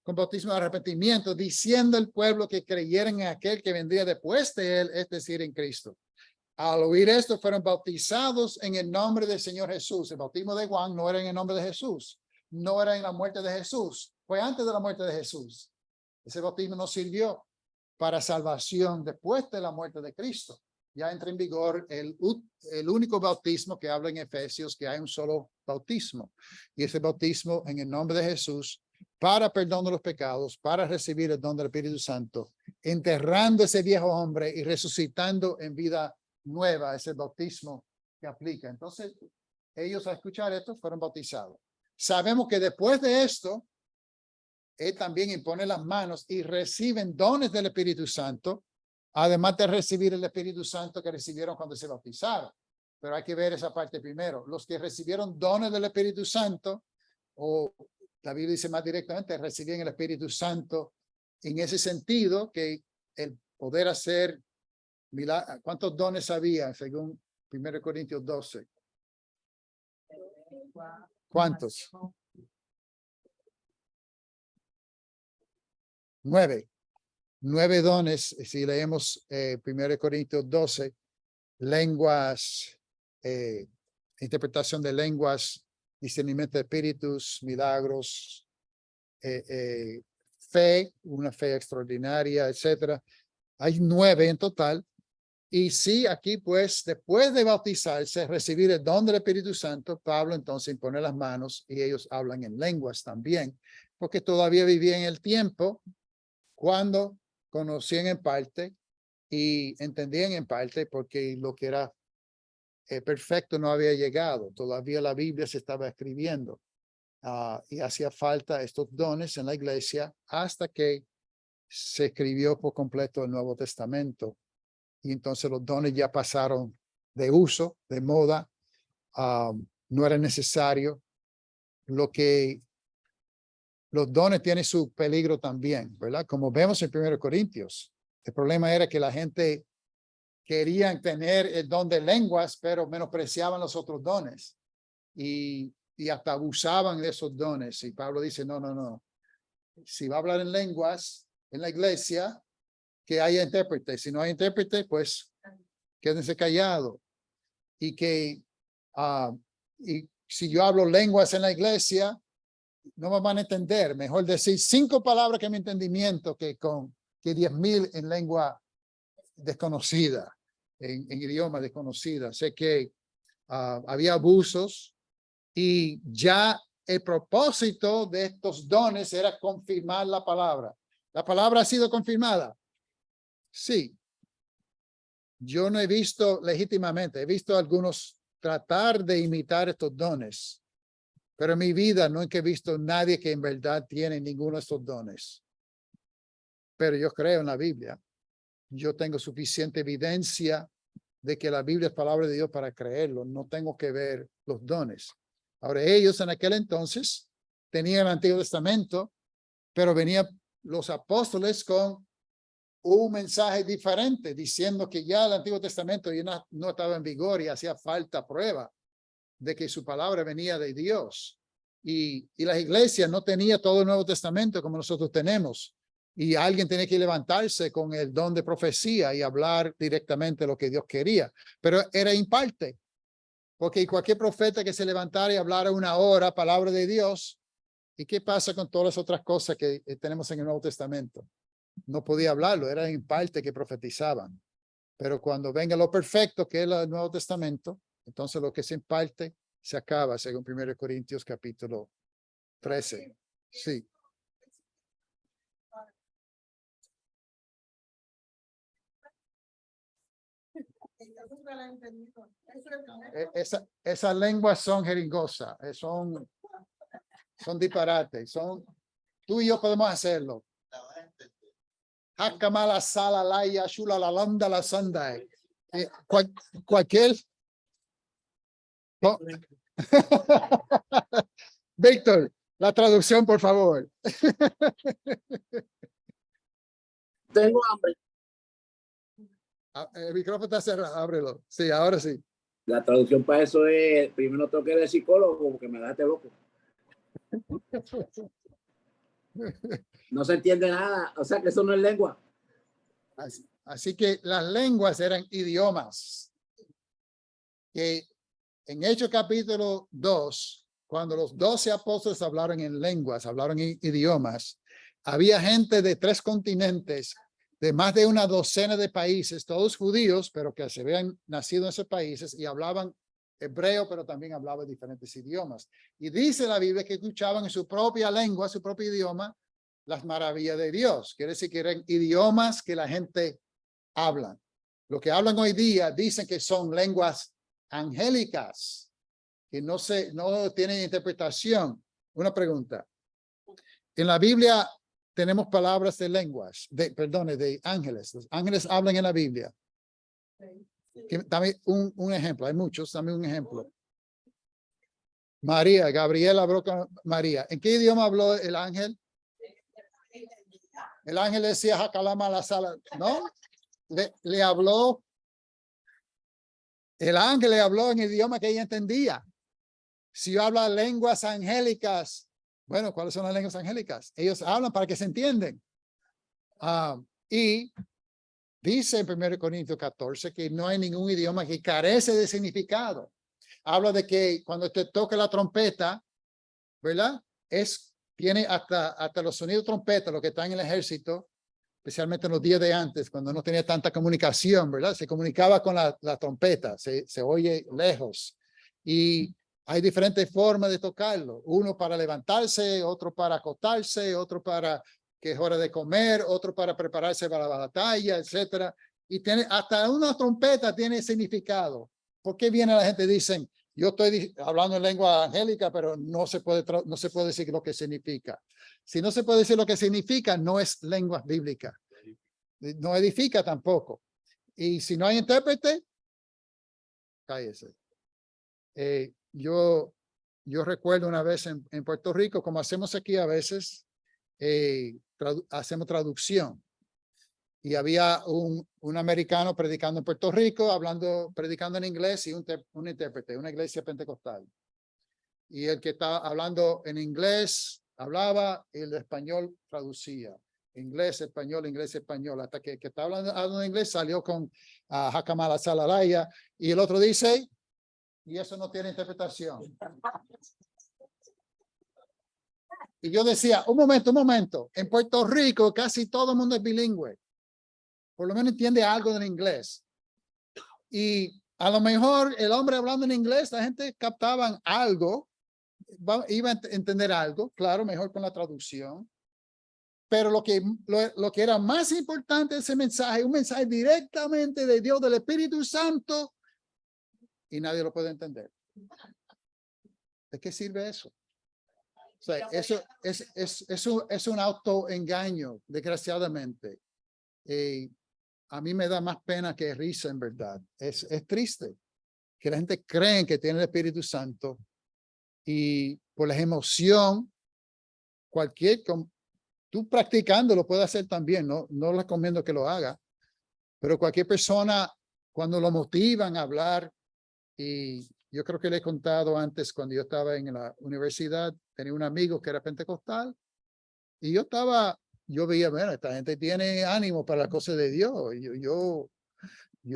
Speaker 1: con bautismo de arrepentimiento, diciendo al pueblo que creyeran en aquel que vendría después de él, es decir, en Cristo. Al oír esto, fueron bautizados en el nombre del Señor Jesús. El bautismo de Juan no era en el nombre de Jesús, no era en la muerte de Jesús, fue antes de la muerte de Jesús. Ese bautismo no sirvió para salvación después de la muerte de Cristo. Ya entra en vigor el único bautismo que habla en Efesios, que hay un solo bautismo. Y ese bautismo en el nombre de Jesús, para perdón de los pecados, para recibir el don del Espíritu Santo, enterrando ese viejo hombre y resucitando en vida nueva, ese bautismo que aplica. Entonces, ellos al escuchar esto fueron bautizados. Sabemos que después de esto, Él también impone las manos y reciben dones del Espíritu Santo, además de recibir el Espíritu Santo que recibieron cuando se bautizaron. Pero hay que ver esa parte primero. Los que recibieron dones del Espíritu Santo, o la Biblia dice más directamente, recibían el Espíritu Santo en ese sentido, que el poder hacer milagros. ¿Cuántos dones había según 1 Corintios 12? ¿Cuántos? 9. 9 dones. Si leemos 1 Corintios 12, lenguas, interpretación de lenguas, discernimiento de espíritus, milagros, fe, una fe extraordinaria, etcétera. Hay 9 en total. Y sí, aquí pues, después de bautizarse, recibir el don del Espíritu Santo, Pablo entonces impone las manos y ellos hablan en lenguas también, porque todavía vivían en el tiempo cuando conocían en parte y entendían en parte, porque lo que era perfecto no había llegado. Todavía la Biblia se estaba escribiendo y hacía falta estos dones en la iglesia hasta que se escribió por completo el Nuevo Testamento. Y entonces los dones ya pasaron de uso, de moda, no era necesario. Los dones tienen su peligro también, ¿verdad? Como vemos en 1 Corintios, el problema era que la gente quería tener el don de lenguas, pero menospreciaban los otros dones y hasta abusaban de esos dones. Y Pablo dice, no. Si va a hablar en lenguas en la iglesia, que haya intérprete. Si no hay intérprete, pues quédense callados. Y si yo hablo lenguas en la iglesia, no me van a entender. Mejor decir 5 palabras que mi entendimiento que 10,000 en lengua desconocida, en idioma desconocida. Sé que había abusos y ya el propósito de estos dones era confirmar la palabra. ¿La palabra ha sido confirmada? Sí. Yo no he visto legítimamente, he visto a algunos tratar de imitar estos dones. Pero en mi vida no he visto nadie que en verdad tiene ninguno de estos dones. Pero yo creo en la Biblia. Yo tengo suficiente evidencia de que la Biblia es palabra de Dios para creerlo. No tengo que ver los dones. Ahora, ellos en aquel entonces tenían el Antiguo Testamento, pero venían los apóstoles con un mensaje diferente, diciendo que ya el Antiguo Testamento ya no estaba en vigor y hacía falta prueba de que su palabra venía de Dios. Y las iglesias no tenían todo el Nuevo Testamento como nosotros tenemos. Y alguien tenía que levantarse con el don de profecía y hablar directamente lo que Dios quería. Pero era en parte, porque cualquier profeta que se levantara y hablara 1 hora, palabra de Dios, ¿y qué pasa con todas las otras cosas que tenemos en el Nuevo Testamento? No podía hablarlo, era en parte que profetizaban. Pero cuando venga lo perfecto, que es el Nuevo Testamento, entonces lo que se imparte se acaba, según 1 Corintios capítulo 13. Sí. Esas lenguas son jeringosas, son disparates, tú y yo podemos hacerlo. Hakamala sala laya shula la landa la sanda. Cualquier Víctor, la traducción, por favor.
Speaker 7: Tengo hambre.
Speaker 1: El micrófono está cerrado, ábrelo. Sí, ahora sí.
Speaker 7: La traducción para eso es, primero tengo que ir al psicólogo porque me dejaste loco. No se entiende nada, o sea que eso no es lengua.
Speaker 1: Así que las lenguas eran idiomas. Que en Hechos capítulo 2, cuando los 12 apóstoles hablaron en lenguas, hablaron en idiomas, había gente de 3 continentes, de más de una docena de países, todos judíos, pero que se habían nacido en esos países y hablaban hebreo, pero también hablaban diferentes idiomas. Y dice la Biblia que escuchaban en su propia lengua, su propio idioma, las maravillas de Dios. Quiere decir que eran idiomas que la gente habla. Lo que hablan hoy día dicen que son lenguas angélicas, que no tienen interpretación. Una pregunta. En la Biblia tenemos palabras de lenguas, de ángeles. Los ángeles hablan en la Biblia. Dame un ejemplo, hay muchos, dame un ejemplo. María, Gabriel habló con María. ¿En qué idioma habló el ángel? El ángel decía Jacalama la sala, ¿no? Le habló. El ángel le habló en el idioma que ella entendía. Si yo hablo lenguas angélicas, bueno, ¿cuáles son las lenguas angélicas? Ellos hablan para que se entienden. Y dice en 1 Corintios 14 que no hay ningún idioma que carece de significado. Habla de que cuando te toque la trompeta, ¿verdad? Tiene hasta los sonidos de trompeta, lo que está en el ejército, especialmente en los días de antes, cuando no tenía tanta comunicación, ¿verdad? Se comunicaba con la trompeta, se oye lejos. Y hay diferentes formas de tocarlo. Uno para levantarse, otro para acostarse, otro para que es hora de comer, otro para prepararse para la batalla, etcétera. Y tiene, hasta una trompeta tiene significado. ¿Por qué viene la gente y dicen, yo estoy hablando en lengua angélica, pero no se puede decir lo que significa? Si no se puede decir lo que significa, no es lengua bíblica. No edifica tampoco. Y si no hay intérprete, cállese. Yo recuerdo una vez en Puerto Rico, como hacemos aquí a veces, hacemos traducción. Y había un americano predicando en Puerto Rico, predicando en inglés y un intérprete, una iglesia pentecostal. Y el que estaba hablando en inglés hablaba y el de español traducía. Inglés, español, hasta que estaba hablando en inglés salió con Jacamala Salaraya y el otro dice, y eso no tiene interpretación. Y yo decía, un momento, en Puerto Rico casi todo el mundo es bilingüe. Por lo menos entiende algo del inglés. Y a lo mejor el hombre hablando en inglés, la gente captaban algo, iba a entender algo, claro, mejor con la traducción. Pero lo que era más importante de ese mensaje, un mensaje directamente de Dios, del Espíritu Santo, y nadie lo puede entender. ¿De qué sirve eso? O sea, eso es un autoengaño, desgraciadamente. A mí me da más pena que risa, en verdad. Es triste que la gente cree que tiene el Espíritu Santo y por la emoción, tú practicando lo puedes hacer también, no recomiendo que lo haga, pero cualquier persona, cuando lo motivan a hablar, y yo creo que le he contado antes, cuando yo estaba en la universidad, tenía un amigo que era pentecostal, y yo veía, bueno, esta gente tiene ánimo para las cosas de Dios. Yo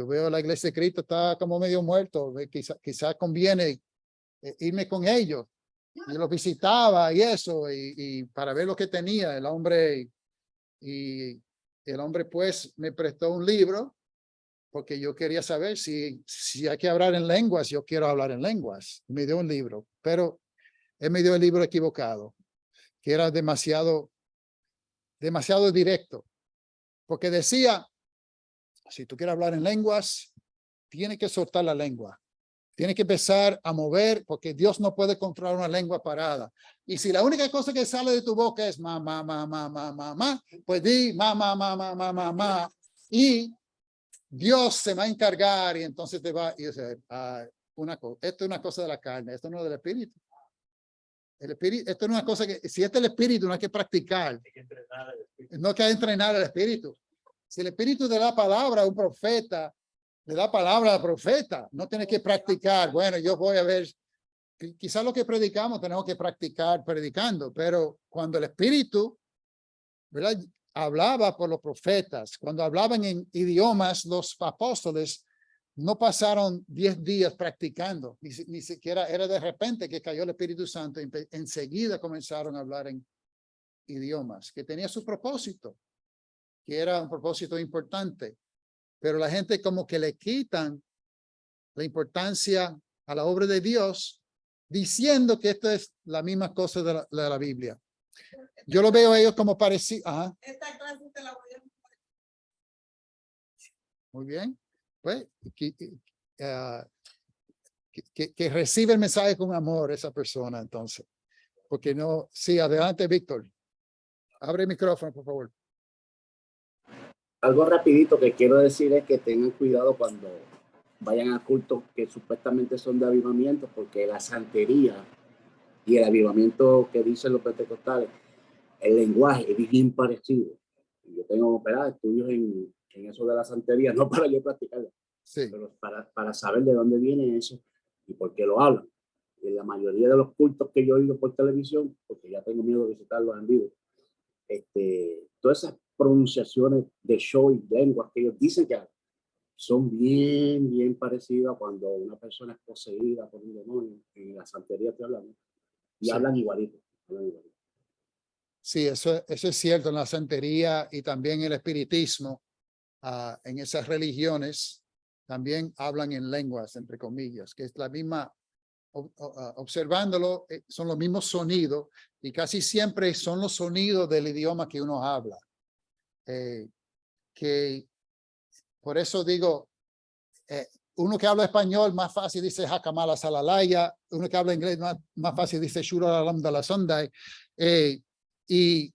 Speaker 1: veo la iglesia de Cristo está como medio muerto. Quizá conviene irme con ellos. Yo los visitaba y eso, y para ver lo que tenía el hombre. Y el hombre pues me prestó un libro porque yo quería saber si hay que hablar en lenguas. Yo quiero hablar en lenguas. Me dio un libro, pero él me dio el libro equivocado, que era demasiado directo, porque decía, si tú quieres hablar en lenguas, tienes que soltar la lengua, tienes que empezar a mover, porque Dios no puede controlar una lengua parada. Y si la única cosa que sale de tu boca es ma, pues di ma, y Dios se va a encargar y entonces te va, y dice, esto es una cosa de la carne, esto no es del espíritu. El espíritu, esto es una cosa que, si este es el espíritu, no hay que practicar. No hay que entrenar el espíritu. Si el espíritu le da palabra a un profeta, le da palabra al profeta, no tiene que practicar. Bueno, yo voy a ver, quizás lo que predicamos tenemos que practicar predicando, pero cuando el espíritu, ¿verdad?, hablaba por los profetas, cuando hablaban en idiomas, los apóstoles no pasaron 10 días practicando, ni siquiera era de repente que cayó el Espíritu Santo y enseguida comenzaron a hablar en idiomas, que tenía su propósito, que era un propósito importante, pero la gente como que le quitan la importancia a la obra de Dios, diciendo que esto es la misma cosa de la Biblia. Yo lo veo a ellos como parecido.
Speaker 6: Esta clase te la voy a...
Speaker 1: Muy bien. Pues, que recibe el mensaje con amor esa persona, entonces. Porque no, sí, adelante, Víctor. Abre el micrófono, por favor.
Speaker 7: Algo rapidito que quiero decir es que tengan cuidado cuando vayan a cultos que supuestamente son de avivamiento, porque la santería y el avivamiento que dicen los pentecostales, el lenguaje es bien parecido. Yo tengo estudios en eso de la santería, no para yo practicarla,
Speaker 1: Sí,
Speaker 7: pero para saber de dónde viene eso y por qué lo hablan. En la mayoría de los cultos que yo he oído por televisión, porque ya tengo miedo de visitarlos en vivo, todas esas pronunciaciones de show y lenguas que ellos dicen que son bien parecidas a cuando una persona es poseída por un demonio. En la santería te hablan, y
Speaker 1: Sí.
Speaker 7: hablan igualito.
Speaker 1: sí, eso es cierto en la santería y también el espiritismo. En esas religiones también hablan en lenguas, entre comillas, que es la misma, observándolo, son los mismos sonidos y casi siempre son los sonidos del idioma que uno habla. Que por eso digo, uno que habla español más fácil dice Jacamala Salalaya, uno que habla inglés más fácil dice Shura Lambda la Sunday. Y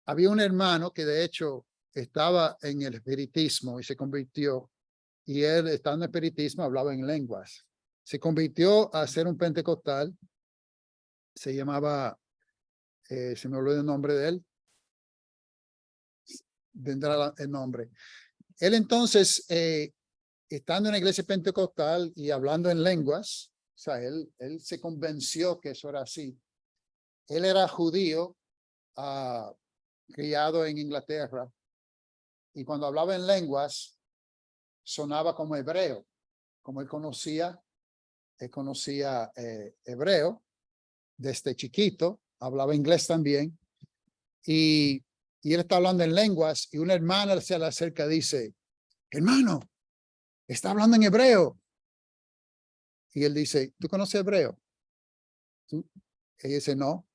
Speaker 1: había un hermano que de hecho estaba en el espiritismo y se convirtió, y él estando en espiritismo hablaba en lenguas. Se convirtió a ser un pentecostal, se llamaba, se me olvidó el nombre de él, vendrá el nombre. Él entonces, estando en la iglesia pentecostal y hablando en lenguas, o sea, él se convenció que eso era así. Él era judío, criado en Inglaterra, y cuando hablaba en lenguas, sonaba como hebreo, como él conocía hebreo desde chiquito, hablaba inglés también, y él está hablando en lenguas, y una hermana se le acerca y dice, hermano, está hablando en hebreo. Y él dice, ¿tú conoces hebreo? Ella dice, no.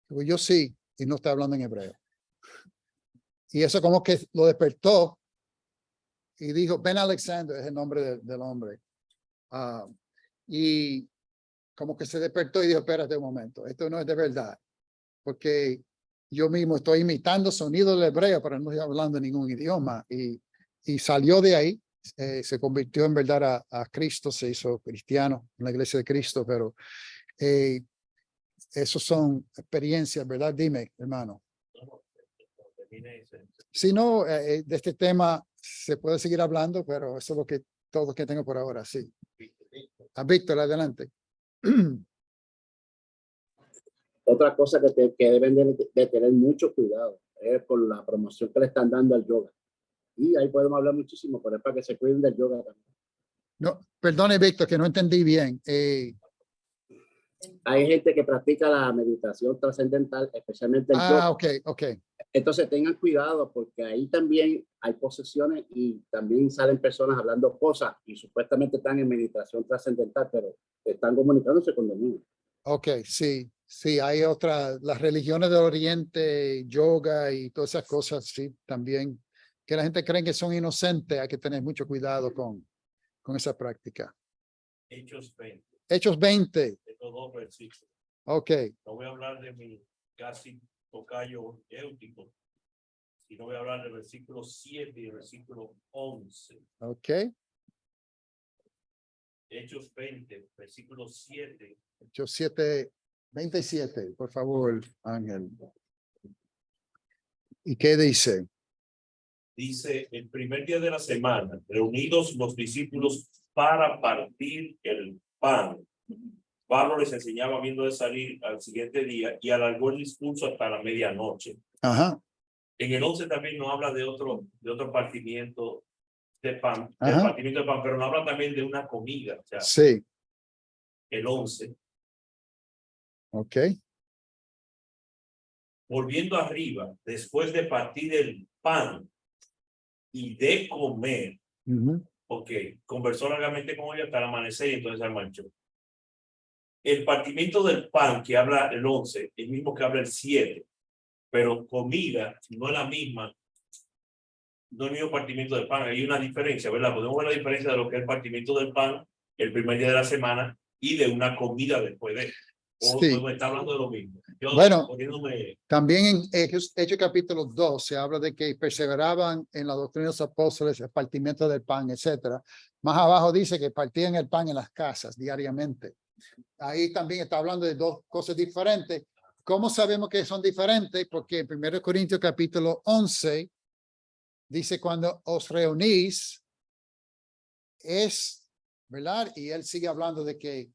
Speaker 1: Digo, yo sí, y no está hablando en hebreo. Y eso como que lo despertó y dijo, Ben Alexander es el nombre del hombre. Y como que se despertó y dijo, espérate un momento, esto no es de verdad, porque yo mismo estoy imitando sonidos del hebreo, pero no estoy hablando ningún idioma. Y salió de ahí, se convirtió en verdad a Cristo, se hizo cristiano en la iglesia de Cristo, pero esos son experiencias, ¿verdad? Dime, hermano. Si no, de este tema se puede seguir hablando, pero eso es todo lo que tengo por ahora, sí. Víctor, adelante.
Speaker 7: Otra cosa que deben de tener mucho cuidado es por la promoción que le están dando al yoga. Y ahí podemos hablar muchísimo, pero es para que se cuiden del yoga también.
Speaker 1: No, perdone, Víctor, que no entendí bien.
Speaker 7: Hay gente que practica la meditación trascendental, especialmente el yoga.
Speaker 1: Ok.
Speaker 7: Entonces tengan cuidado porque ahí también hay posesiones y también salen personas hablando cosas y supuestamente están en meditación trascendental, pero están comunicándose con demonios.
Speaker 1: Ok, sí, hay otras, las religiones del Oriente, yoga y todas esas cosas, sí, también, que la gente cree que son inocentes, hay que tener mucho cuidado con esa práctica.
Speaker 3: Hechos 20.
Speaker 1: Hechos 20.
Speaker 3: Estos dos versículos.
Speaker 1: Ok,
Speaker 3: No voy a hablar de mi casi tocayo Éutico, sino voy a hablar del versículo 7 y el versículo 11.
Speaker 1: ok.
Speaker 3: Hechos 20, versículo 7.
Speaker 1: Hechos 7, 27, por favor, Ángel. ¿Y qué dice?
Speaker 3: Dice, el primer día de la semana, reunidos los discípulos para partir el pan. Pablo les enseñaba viendo de salir al siguiente día y alargó el discurso hasta la medianoche.
Speaker 1: Ajá.
Speaker 3: En el 11 también nos habla de otro partimiento de pan,
Speaker 1: Ajá.
Speaker 3: partimiento de pan, pero nos habla también de una comida. O sea,
Speaker 1: Sí.
Speaker 3: el 11.
Speaker 1: Ok.
Speaker 3: Volviendo arriba, después de partir el pan y de comer, conversó largamente con ella hasta el amanecer y entonces se marchó. El partimiento del pan que habla el 11, el mismo que habla el 7, pero comida no es la misma, no es el mismo partimiento del pan, hay una diferencia, ¿verdad? Podemos ver la diferencia de lo que es el partimiento del pan el primer día de la semana y de una comida después de, o
Speaker 1: Sí.
Speaker 3: podemos estar hablando de lo mismo. Yo,
Speaker 1: Bueno.
Speaker 3: poniéndome,
Speaker 1: También en Hechos capítulo 2 se habla de que perseveraban en la doctrina de los apóstoles, el partimiento del pan, etcétera. Más abajo dice que partían el pan en las casas diariamente. Ahí también está hablando de dos cosas diferentes. ¿Cómo sabemos que son diferentes? Porque en 1 Corintios capítulo 11 dice cuando os reunís es, ¿verdad? Y él sigue hablando de que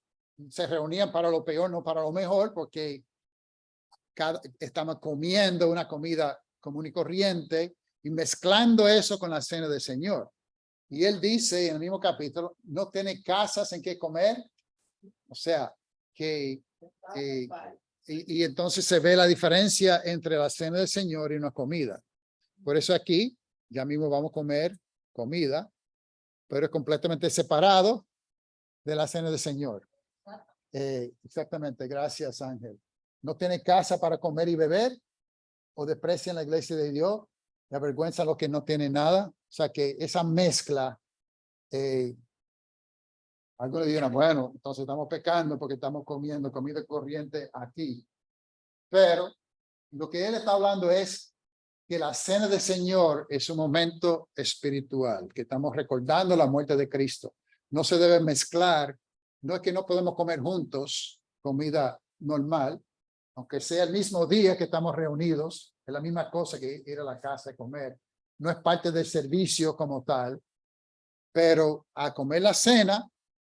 Speaker 1: se reunían para lo peor, no para lo mejor, porque estamos comiendo una comida común y corriente y mezclando eso con la cena del Señor. Y él dice en el mismo capítulo, no tiene casas en que comer. O sea, que y entonces se ve la diferencia entre la cena del Señor y una comida. Por eso aquí, ya mismo vamos a comer comida, pero es completamente separado de la cena del Señor. Exactamente, gracias Ángel. No tiene casa para comer y beber, o desprecian la iglesia de Dios, y avergüenzan a los que no tienen nada. O sea que esa mezcla, algunos dirán, bueno, entonces estamos pecando porque estamos comiendo comida corriente aquí. Pero lo que él está hablando es que la cena del Señor es un momento espiritual, que estamos recordando la muerte de Cristo. No se debe mezclar, no es que no podemos comer juntos comida normal, aunque sea el mismo día que estamos reunidos, es la misma cosa que ir a la casa a comer. No es parte del servicio como tal, pero a comer la cena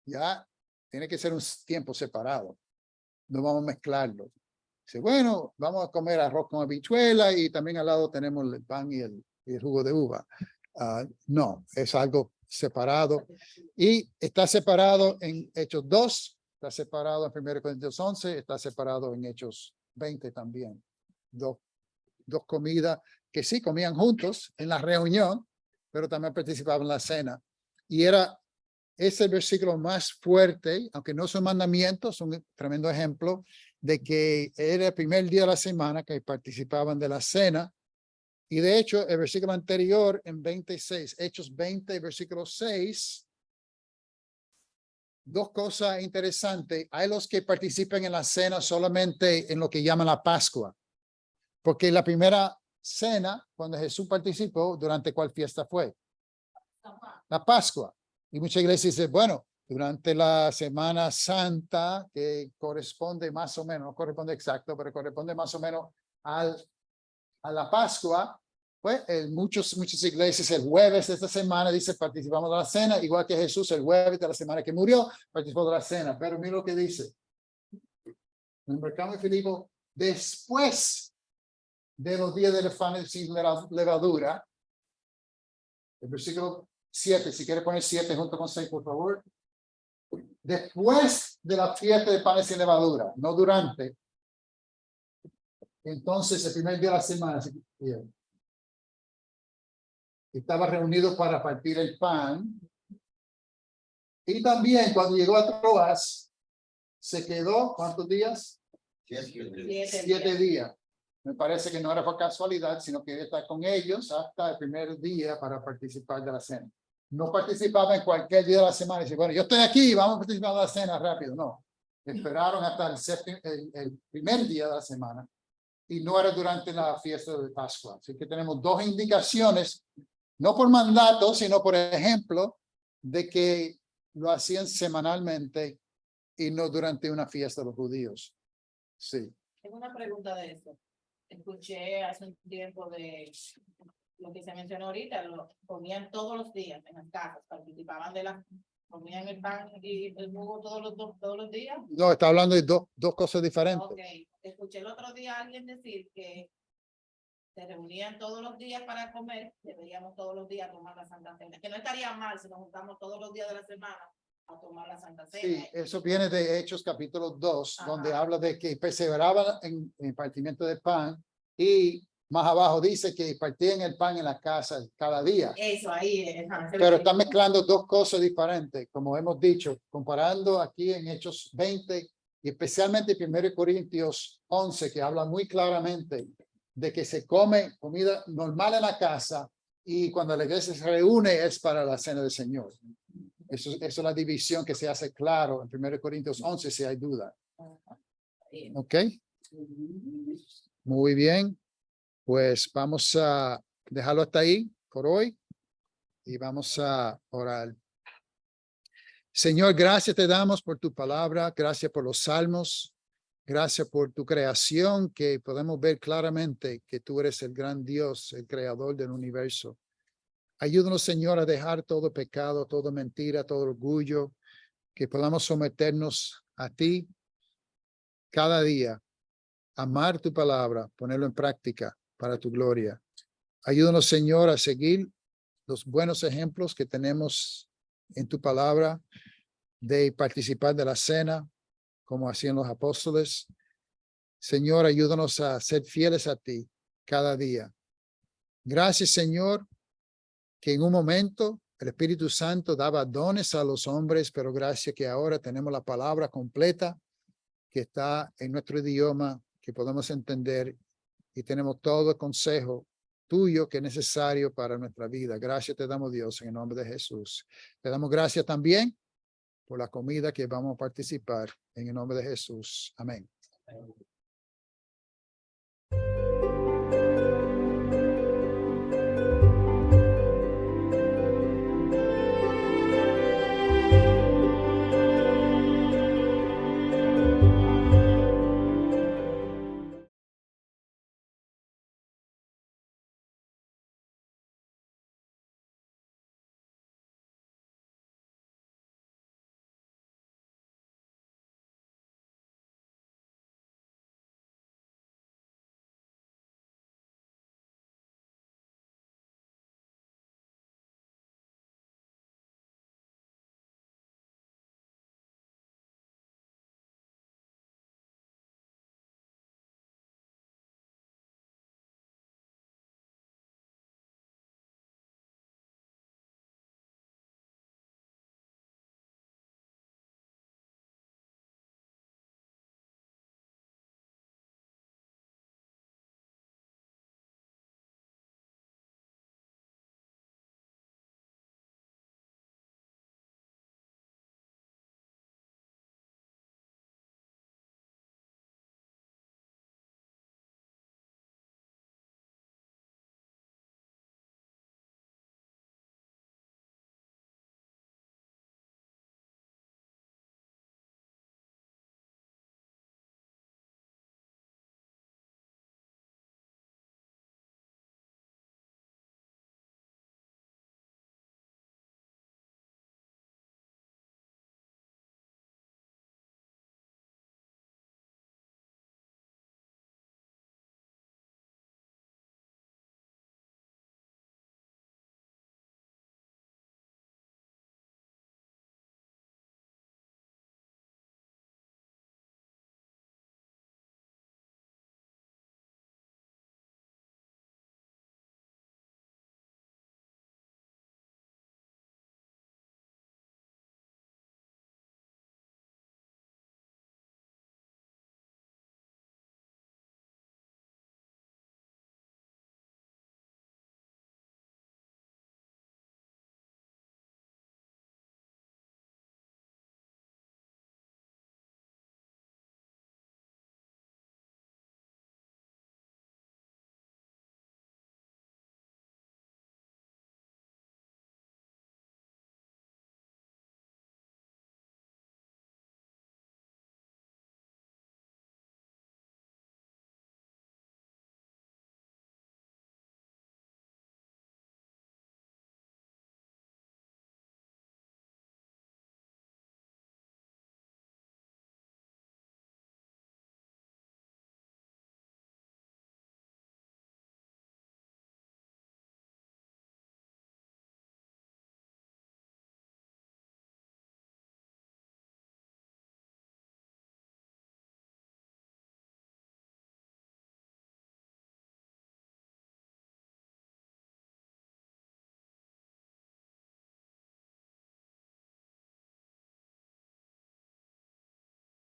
Speaker 1: ya tiene que ser un tiempo separado. No vamos a mezclarlo. Dice, bueno, vamos a comer arroz con habichuela y también al lado tenemos el pan y el jugo de uva. No, es algo separado. Y está separado en Hechos 2, está separado en 1 Corintios 11, está separado en Hechos 20 también. Dos comidas que sí comían juntos en la reunión, pero también participaban en la cena. Y es el versículo más fuerte, aunque no son mandamientos, un tremendo ejemplo de que era el primer día de la semana que participaban de la cena. Y de hecho, el versículo anterior en 26, Hechos 20, versículo 6, dos cosas interesantes. Hay los que participan en la cena solamente en lo que llaman la Pascua, porque la primera cena, cuando Jesús participó, ¿durante cuál fiesta fue? La Pascua. Y muchas iglesias dicen, bueno, durante la Semana Santa, que corresponde más o menos, no corresponde exacto, pero corresponde más o menos a la Pascua, pues en muchas iglesias el jueves de esta semana dice participamos de la cena, igual que Jesús el jueves de la semana que murió, participó de la cena. Pero mira lo que dice. En el mercado de Filipo, después de los días del pan sin levadura, el versículo 7, si quiere poner 7 junto con 6, por favor. Después de la fiesta de panes sin levadura, no durante. Entonces, el primer día de la semana, estaba reunido para partir el pan. Y también cuando llegó a Troas, se quedó, ¿cuántos días? 7 días. Me parece que no era por casualidad, sino que estar con ellos hasta el primer día para participar de la cena. No participaba en cualquier día de la semana y dice, bueno, yo estoy aquí, vamos a participar de la cena rápido. No, esperaron hasta el primer día de la semana y no era durante la fiesta de Pascua. Así que tenemos dos indicaciones, no por mandato, sino por ejemplo, de que lo hacían semanalmente y no durante una fiesta de los judíos. Sí.
Speaker 2: Tengo una pregunta de eso. Escuché hace un tiempo de lo que se mencionó ahorita, lo comían todos los días en las casas, participaban comían el pan y el jugo todos los días.
Speaker 1: No, está hablando de dos cosas diferentes.
Speaker 2: Okay. Escuché el otro día a alguien decir que se reunían todos los días para comer, deberíamos todos los días tomar la Santa Cena, que no estaría mal si nos juntamos todos los días de la semana a tomar la Santa Cena.
Speaker 1: Sí, eso viene de Hechos capítulo 2,
Speaker 2: Ajá.
Speaker 1: donde habla de que perseveraban en el partimiento de pan y más abajo dice que partían el pan en la casa cada día.
Speaker 2: Eso ahí es.
Speaker 1: Pero están mezclando dos cosas diferentes, como hemos dicho, comparando aquí en Hechos 20 y especialmente 1 Corintios 11, que habla muy claramente de que se come comida normal en la casa y cuando la iglesia se reúne es para la cena del Señor. Eso es la división que se hace claro en 1 Corintios 11, si hay duda. ¿Ok? Muy bien, pues vamos a dejarlo hasta ahí por hoy y vamos a orar. Señor, gracias te damos por tu palabra, gracias por los salmos, gracias por tu creación, que podemos ver claramente que tú eres el gran Dios, el creador del universo. Ayúdanos, Señor, a dejar todo pecado, toda mentira, todo orgullo, que podamos someternos a ti cada día, amar tu palabra, ponerlo en práctica para tu gloria. Ayúdanos, Señor, a seguir los buenos ejemplos que tenemos en tu palabra, de participar de la cena, como hacían los apóstoles. Señor, ayúdanos a ser fieles a ti cada día. Gracias, Señor, que en un momento el Espíritu Santo daba dones a los hombres, pero gracias que ahora tenemos la palabra completa que está en nuestro idioma, que podemos entender y tenemos todo el consejo tuyo que es necesario para nuestra vida. Gracias te damos, Dios, en el nombre de Jesús. Te damos gracias también por la comida que vamos a participar en el nombre de Jesús. Amén.